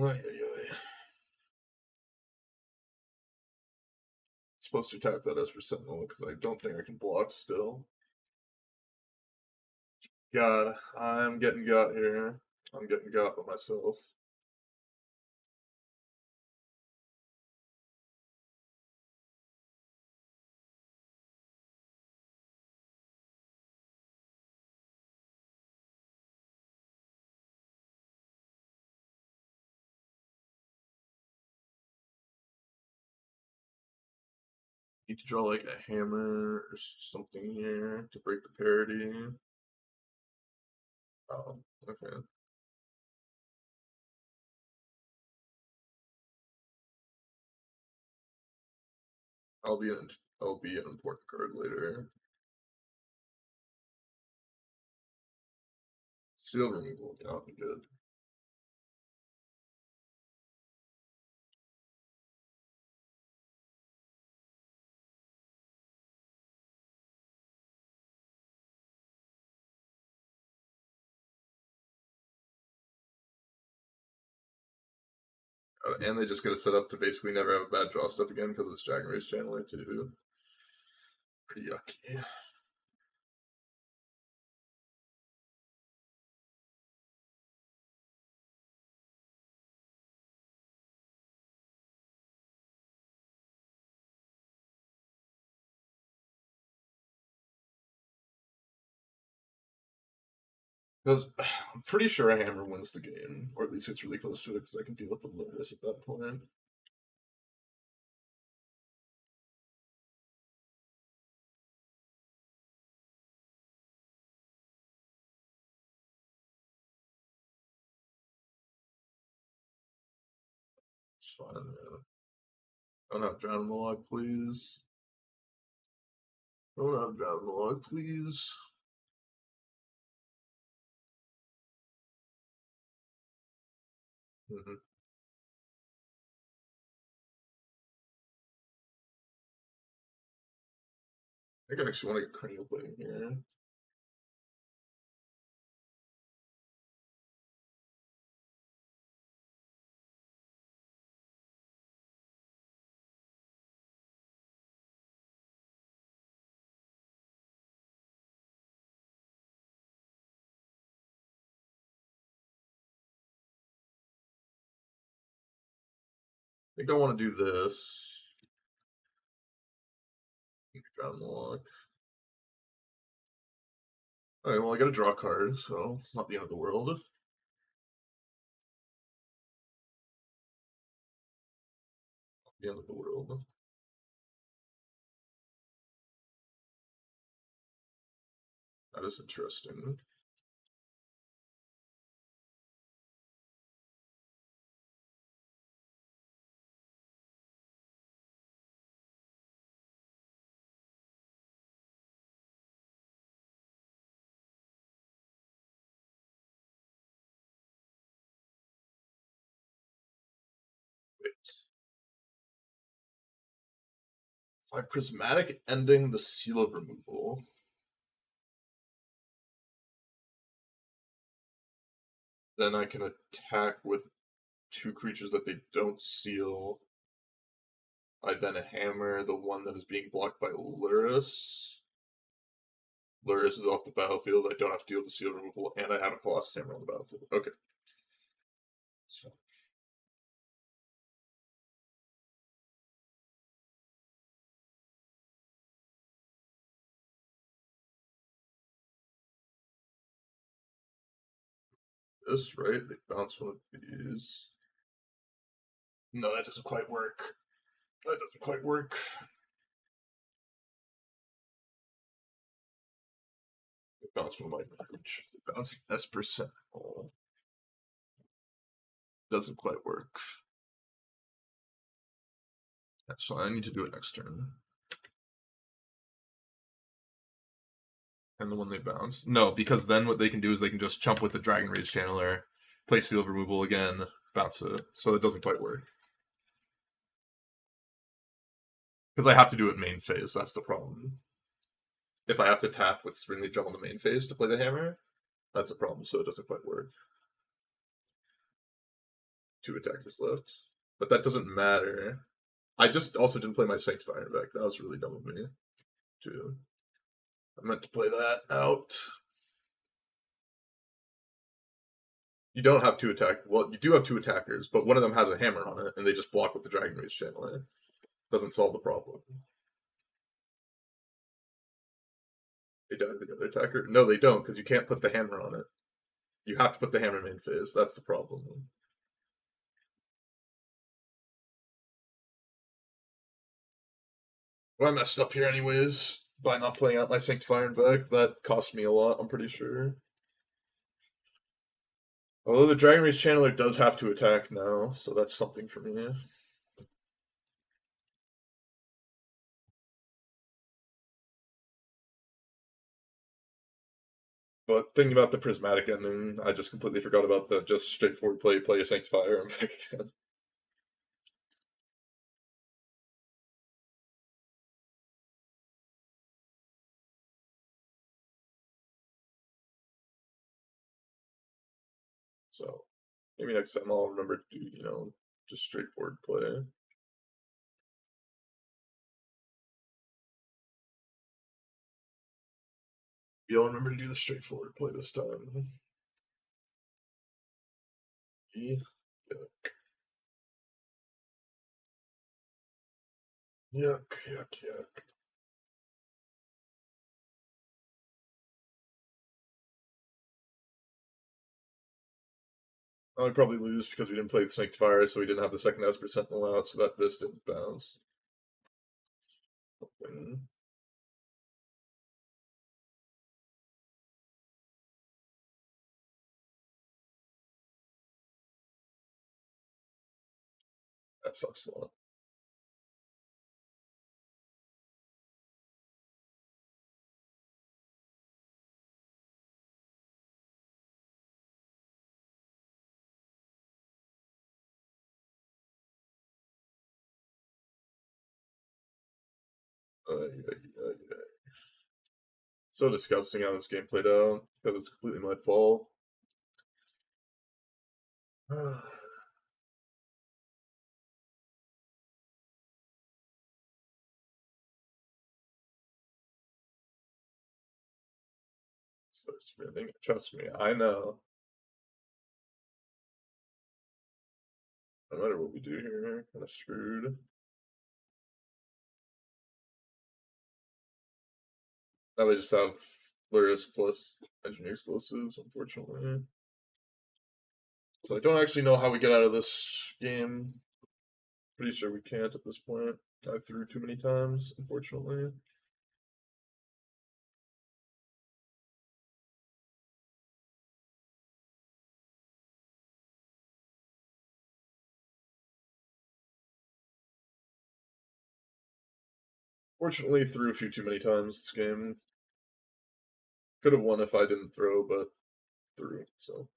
Ay, ay, ay. Supposed to tap that Esper Sentinel because I don't think I can block still. God, I'm getting got here. I'm getting got by myself. Need to draw like a hammer or something here to break the parity. Oh, okay. I'll be an important card later. Seal removal cannot be good. And they just get it set up to basically never have a bad draw step again because it's Dragon Race Channeler too. Pretty yucky. Because I'm pretty sure a hammer wins the game, or at least it's really close to it because I can deal with the Lurrus at that point. It's fine, man. Don't have Drown in the Log, please. Don't have Drown in the Log, please. Mm-hmm. I think I actually want to get cranial plating here. I think I want to do this. Drown in the Log. Alright, well, I gotta draw a card, so it's not the end of the world. Not the end of the world. That is interesting. Wait. If I prismatic ending the seal of removal, then I can attack with two creatures that they don't seal. I then hammer the one that is being blocked by Lurrus. Lurrus is off the battlefield. I don't have to deal with the seal removal, and I have a Colossus Hammer on the battlefield. Okay. So this, right? They bounce one of these. No, that doesn't quite work. That doesn't quite work. They bounce one of my creatures. They bounce S%. Oh, doesn't quite work. So I need to do it next turn. And the one they bounce? No, because then what they can do is they can just chump with the Dragon Rage Channeler, play Seal of Removal again, bounce it. So it doesn't quite work. Because I have to do it main phase, that's the problem. If I have to tap with Springleaf Drum on the main phase to play the hammer, that's the problem, so it doesn't quite work. 2 attackers left. But that doesn't matter. I just also didn't play my Sanctifier back. That was really dumb of me, too. I meant to play that out. You don't have 2 attack. Well, you do have 2 attackers, but one of them has a hammer on it, and they just block with the Dragon Rage Channeler. Doesn't solve the problem. They die to the other attacker? No, they don't, because you can't put the hammer on it. You have to put the hammer main phase. That's the problem. Well, I messed up here anyways by not playing out my Sanctifier Invec. That cost me a lot, I'm pretty sure. Although the Dragon Rage Channeler does have to attack now, so that's something for me. But thinking about the Prismatic ending, I just completely forgot about the just straightforward play a Sanctifier, and back again. So maybe next time I'll remember to do, just straightforward play. You'll remember to do the straightforward play this time. Yeah. Yuck, yuck, yuck. I'd probably lose because we didn't play the Sanctifier, so we didn't have the second Esper Sentinel out, so that this didn't bounce. Win. That sucks a lot. Yeah. So disgusting how this game played out, because it's completely my fault. So spinning. Trust me, I know. No matter what we do here, kind of screwed. Now they just have Lurrus plus engineer explosives, unfortunately. So I don't actually know how we get out of this game. Pretty sure we can't at this point. I threw too many times, unfortunately. Fortunately, threw a few too many times this game. Could have won if I didn't throw, but threw, so.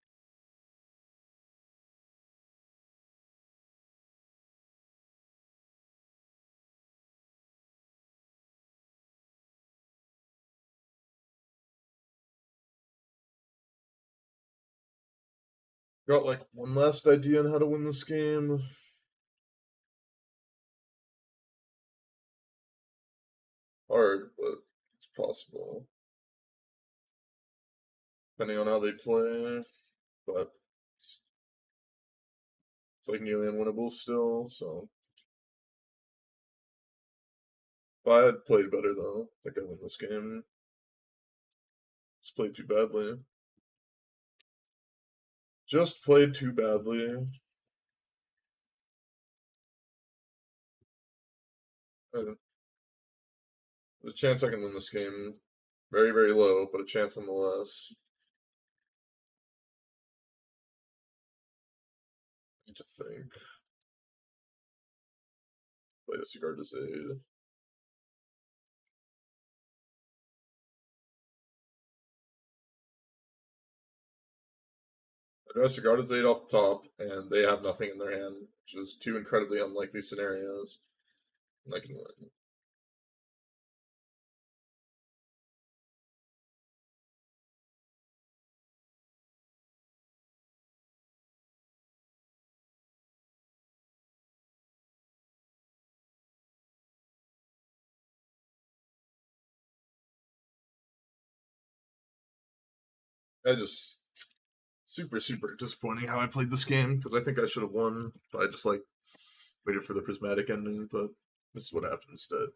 Got like one last idea on how to win this game. Hard, but it's possible. Depending on how they play. But it's like nearly unwinnable still, so. If I had played better though, I think I'd win this game. Just played too badly. Just played too badly. Uh, There's a chance I can win this game. Very, very low, but a chance nonetheless. I need to think. Play a cigar to Zade. I draw a cigar to Zade off the top, and they have nothing in their hand, which is two incredibly unlikely scenarios. And I can win. I just super, super disappointing how I played this game because I think I should have won. But I just like waited for the prismatic ending, but this is what happened instead.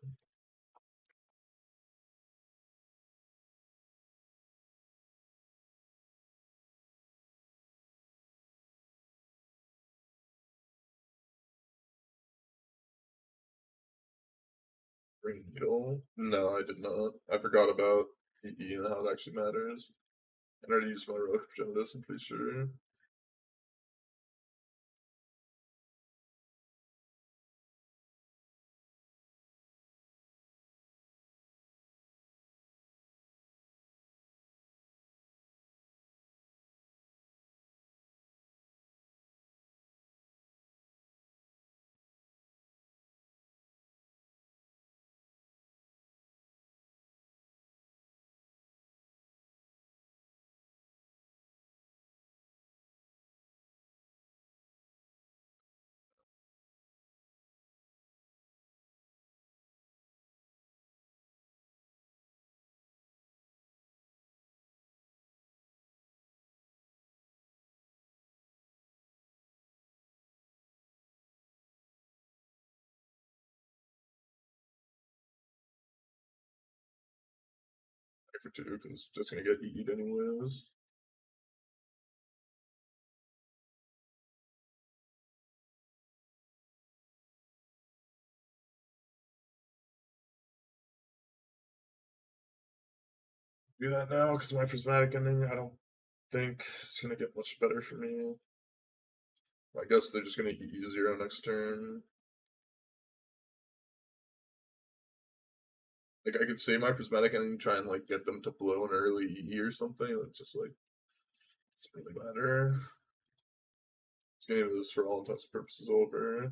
Green needle? No, I did not. I forgot about EE and how it actually matters. I already used my relic progenitus, I'm pretty sure. For two, because it's just gonna get EE'd anyways. Do that now, because my prismatic ending, I don't think it's gonna get much better for me. I guess they're just gonna EE0 next turn. Like, I could save my prismatic ending, try and, like, get them to blow an early EE or something, it's just, like, it doesn't really matter. This game is, for all intents and purposes, over.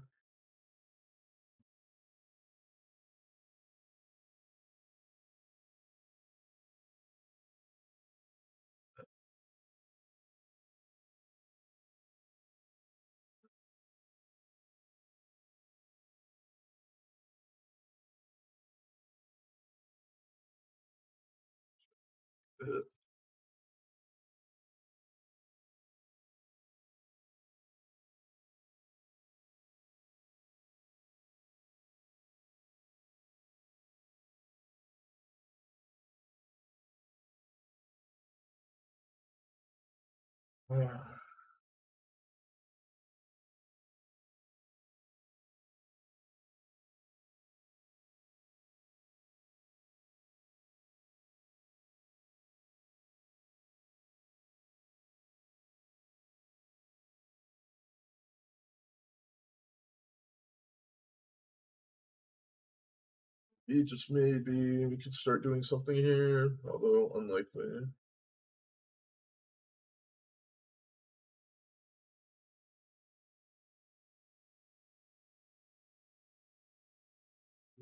Just maybe we could start doing something here, although unlikely.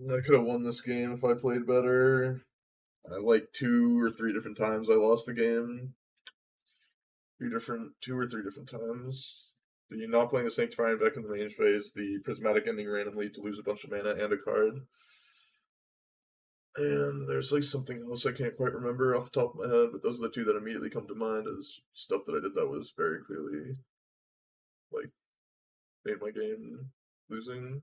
I could have won this game if I played better. I like 2 or 3 different times I lost the game. 2 or 3 different times. The not playing the Sanctifying deck in the main phase, the Prismatic ending randomly to lose a bunch of mana and a card. And there's like something else I can't quite remember off the top of my head, but those are the two that immediately come to mind as stuff that I did that was very clearly like made my game losing.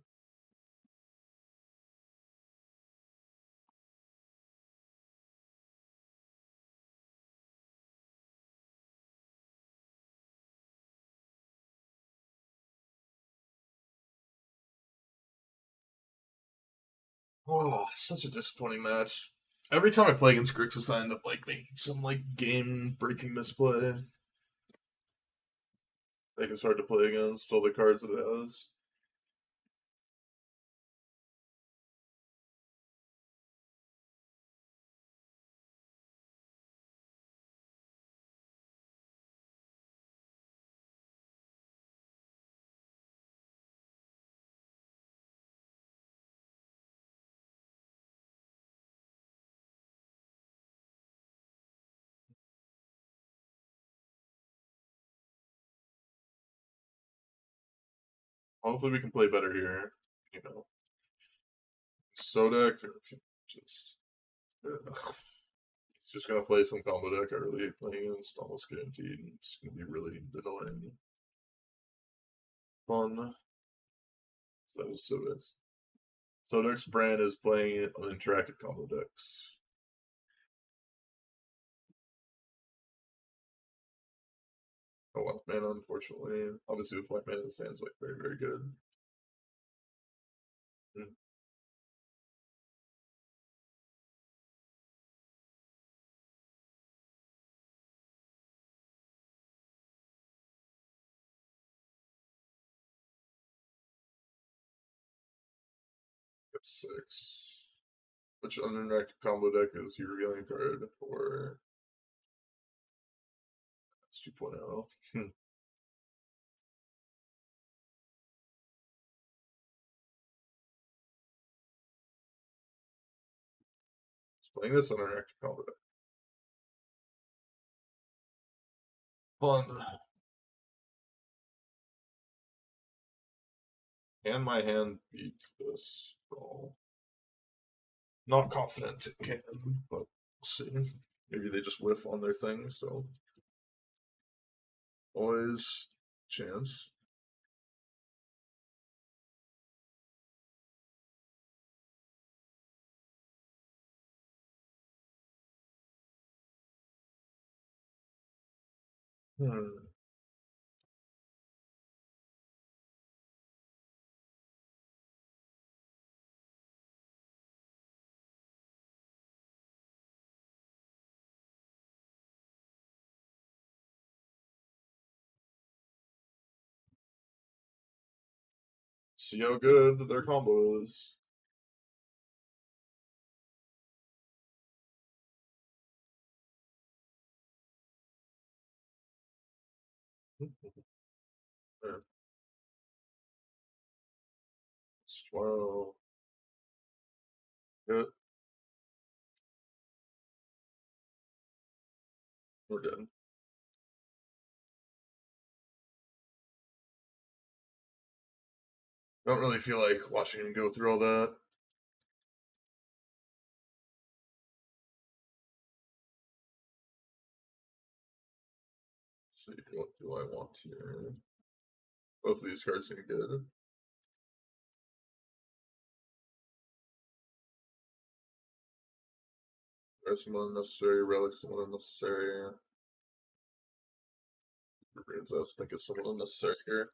Oh, such a disappointing match. Every time I play against Grixis, I end up like making some like game-breaking misplay. Like it's hard to play against all the cards that it has. Hopefully, we can play better here. You know, Sodek just. Ugh. It's just gonna play some combo deck I really hate playing against, almost guaranteed. It's gonna be really annoying. Fun. So that was Sodek's. Sodek's brand is playing it on interactive combo decks. Oh, white mana, unfortunately. Obviously, with white mana, the stand's like very, very good. 6. Which undernecked combo deck is your revealing card for? It's 2.0. It's playing this undernecked combo deck. Fun. Can my hand beat this roll? Not confident it can, but we'll see. Maybe they just whiff on their thing, so always chance. Hmm. See how good their combo is. There. It's 12. Good. We're good. Don't really feel like watching him go through all that. Let's see, what do I want here? Both of these cards seem good. There's some unnecessary relics, some unnecessary. I think it's somewhat unnecessary here.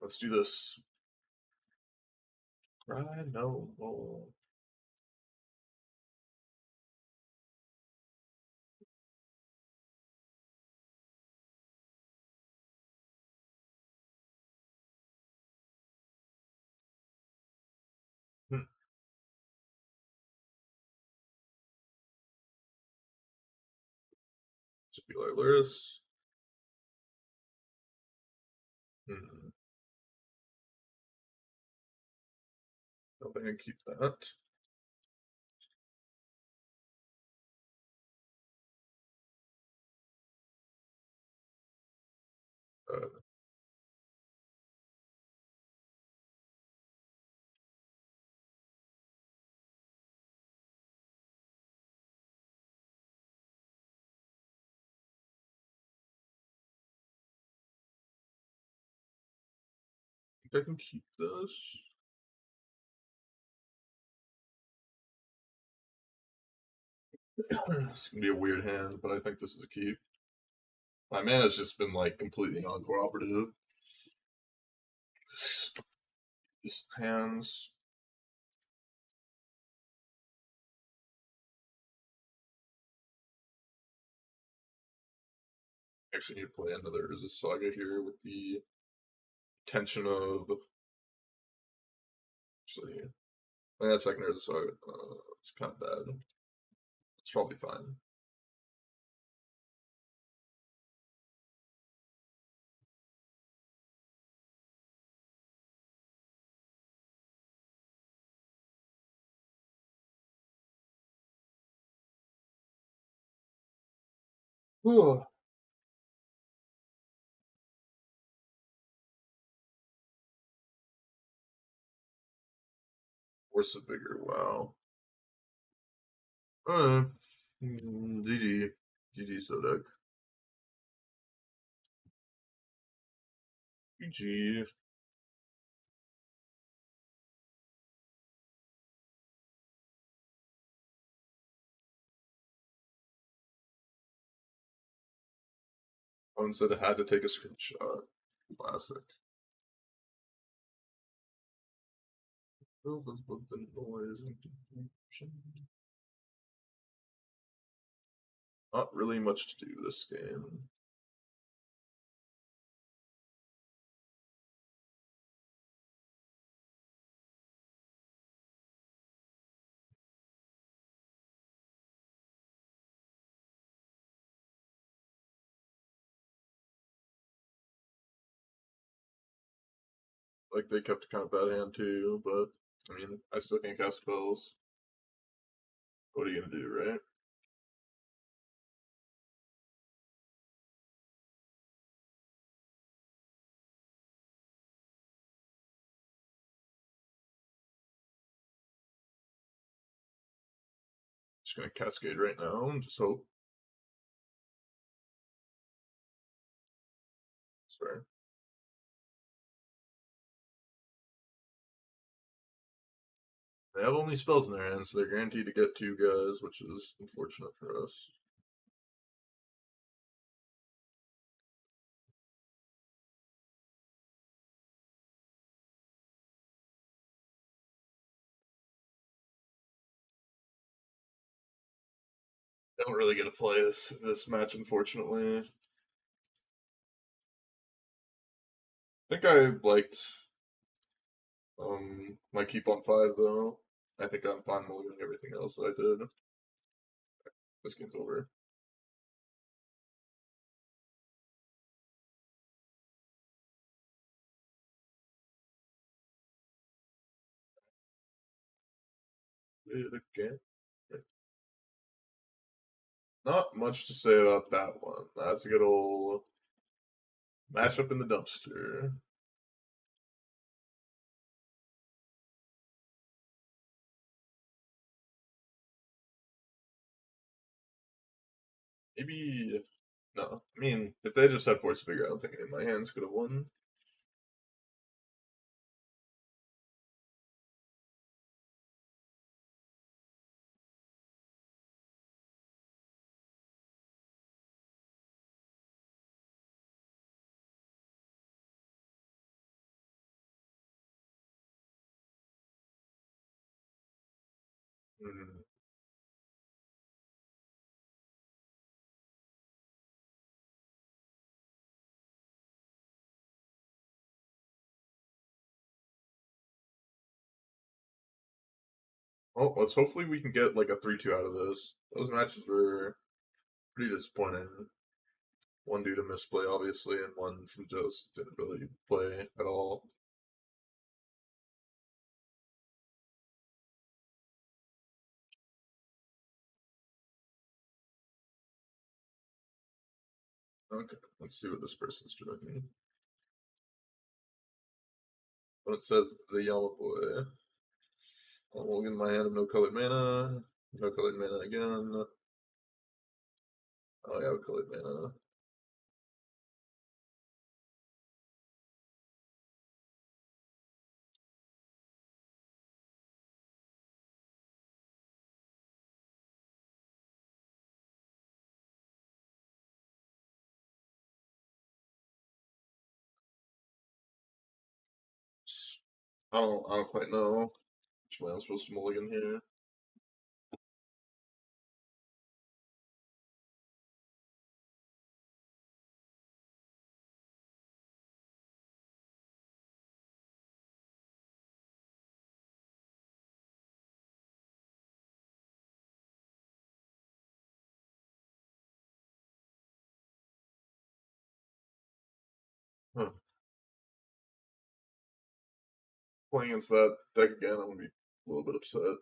Let's do this. Cry no more. This would be like Lurrus. Hmm. Hoping to keep that. Uh, I think I can keep this. It's gonna be a weird hand, but I think this is a keep. My mana's just been like completely non-cooperative. These hands. Actually need to play another urza saga here with the tension of actually that second urza saga. It's kind of bad. It's probably fine. Ugh. Where's the bigger? Wow. GG. GG Sodek. GG. Someone said I had to take a screenshot. Classic. Filled with the noise and confusion. Not really much to do this game. like they kept a kind of bad hand too, but I mean, I still can't cast spells. What are you gonna do, right? Just gonna cascade right now and just hope. Sorry. They have only spells in their hands, so they're guaranteed to get two guys, which is unfortunate for us. Don't really get to play this match, unfortunately. I think I liked my keep on 5 though. I think I'm fine mulliganing everything else that I did. This game's over. Play it again. Not much to say about that one. That's a good old matchup in the dumpster. Maybe no. I mean, if they just had Force Figure, I don't think any of my hands could have won. Hmm. Well, let's hopefully we can get like a 3-2 out of this. Those matches were pretty disappointing. One due to misplay, obviously, and one from just didn't really play at all. Okay, let's see what this person's doing. When it says the Yama Boy, I'll get in my hand of no colored mana. No colored mana again. Oh, yeah, colored mana. I don't quite know which way I'm supposed to mulligan here. Huh. Playing against that deck again, I'm gonna be a little bit upset.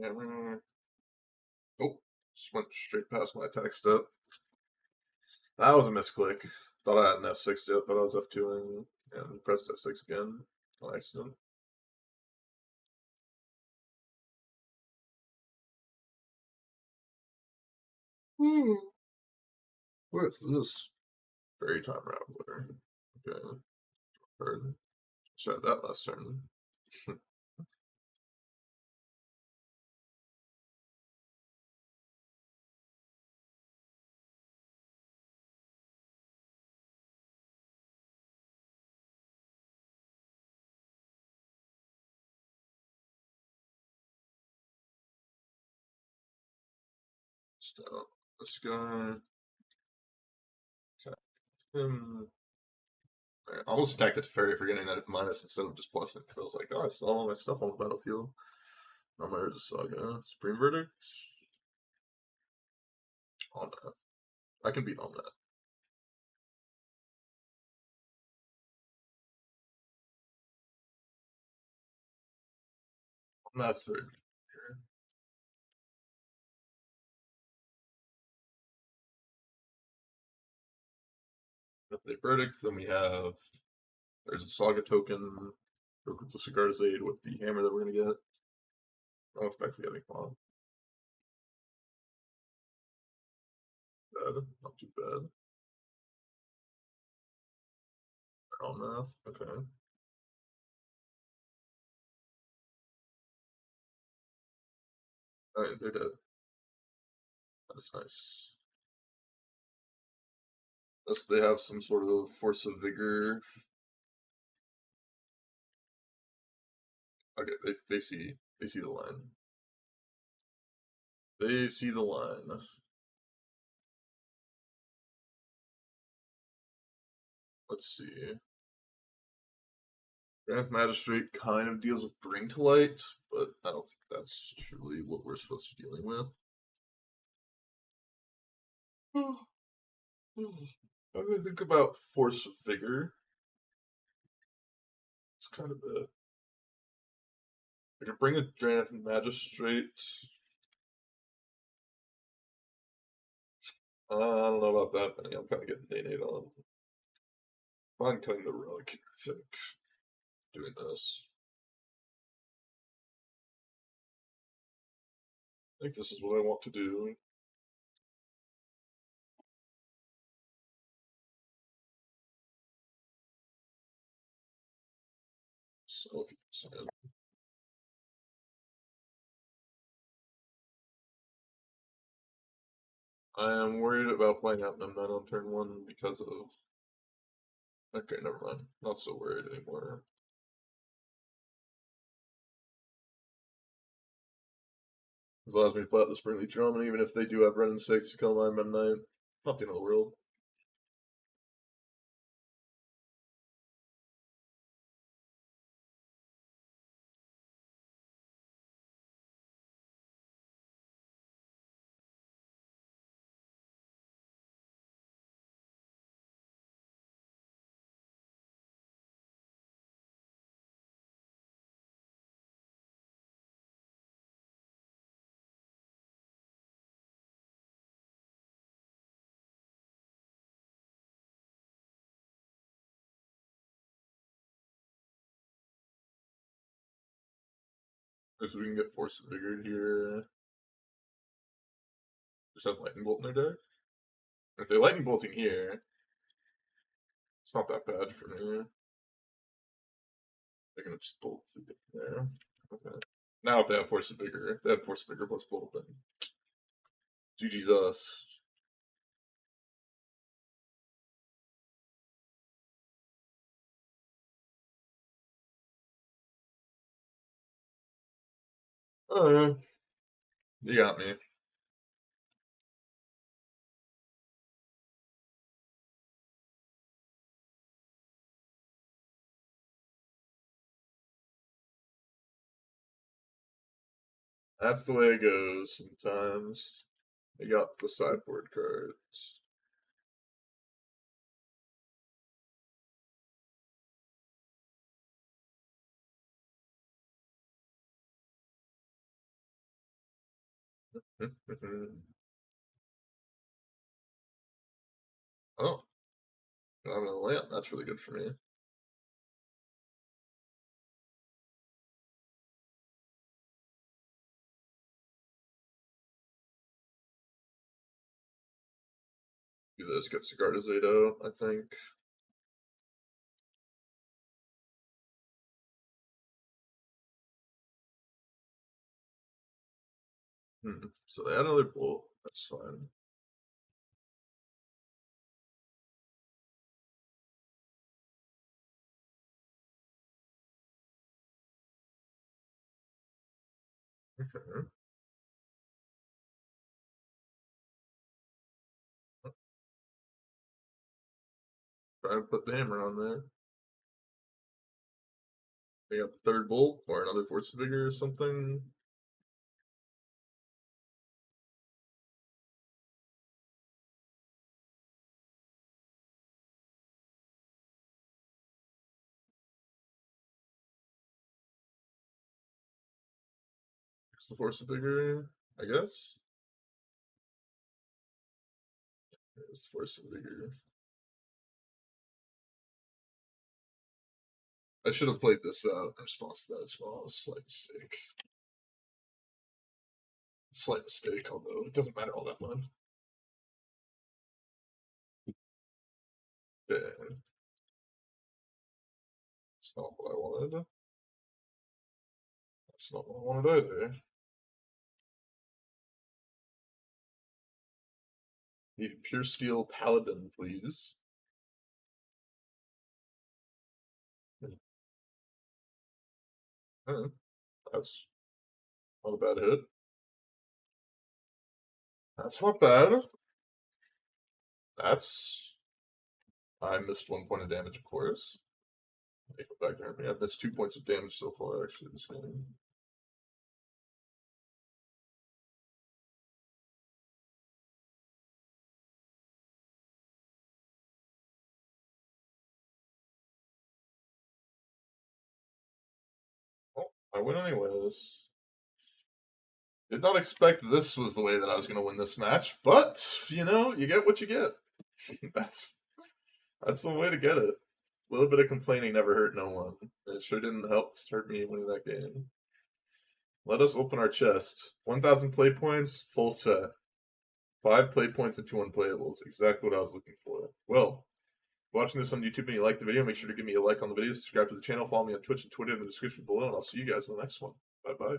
Hammer. Oh, just went straight past my attack step. That was a misclick. Thought I had an F6 yet, thought I was F2ing, and pressed F6 again on accident. What is this? Fairy Time Rattler. Okay, heard. Tried that last turn. Stop this guy. Attack him. I almost stacked it to fairy, forgetting that it minus instead of just plus it, because I was like, oh, I still have all my stuff on the battlefield. Not my urza saga. Supreme verdict. On math. I can beat on that. On math third. If they verdict, then we have there's a saga token. With the Cigar's Aid with the hammer that we're gonna get. No effects getting on. Bad. Not too bad. On math. Okay. Alright, they're dead. That's nice. Unless they have some sort of force of vigor. Okay, they see the line. They see the line. Let's see. Grand Magistrate kind of deals with Bring to Light, but I don't think that's truly what we're supposed to be dealing with. I'm gonna think about Force of Vigor. It's kind of a. I can bring a Grand Magistrate. I don't know about that many. I'm kind of getting day on. I'm cutting the relic here, I think. Doing this. I think this is what I want to do. So, I am worried about playing out Mem9 on turn 1 because of. Okay, never mind. Not so worried anymore. This allows me to play out the Springly Drum, and even if they do have Ren 6 to kill my Mem9, not the end of the world. So we can get Force of Vigor here. Just have Lightning Bolt in their deck. If they Lightning Bolting here, it's not that bad for me. They're gonna just bolt there. Okay. Now if they have Force of Vigor, if they have Force of Vigor plus Bolt, then GG's us. Oh, you got me. That's the way it goes sometimes. You got the sideboard cards. Oh, I'm gonna land. That's really good for me. Do this, get Cigar Zato, I think. So they had another bolt. That's fine. Okay. Try and put the hammer on there. They got the third bolt or another force figure or something. Here's the force figure, I guess. There's the force figure. I should have played this out in response to that as well. Slight mistake. Slight mistake, although it doesn't matter all that much. Damn. That's not what I wanted. That's not what I wanted either. Need a pure steel paladin, please. That's not a bad hit. That's not bad. That's. I missed 1 point of damage, of course. Let me go back there. I've missed 2 points of damage so far, actually, this game. Oh, I win anyways. Did not expect this was the way that I was going to win this match, but, you know, you get what you get. that's the way to get it. A little bit of complaining never hurt no one. It sure didn't help start me winning that game. Let us open our chest. 1,000 play points, full set. 5 play points and 2 unplayables. Exactly what I was looking for. Well, watching this on YouTube and you like the video, make sure to give me a like on the video, subscribe to the channel, follow me on Twitch and Twitter in the description below, and I'll see you guys in the next one. Bye-bye.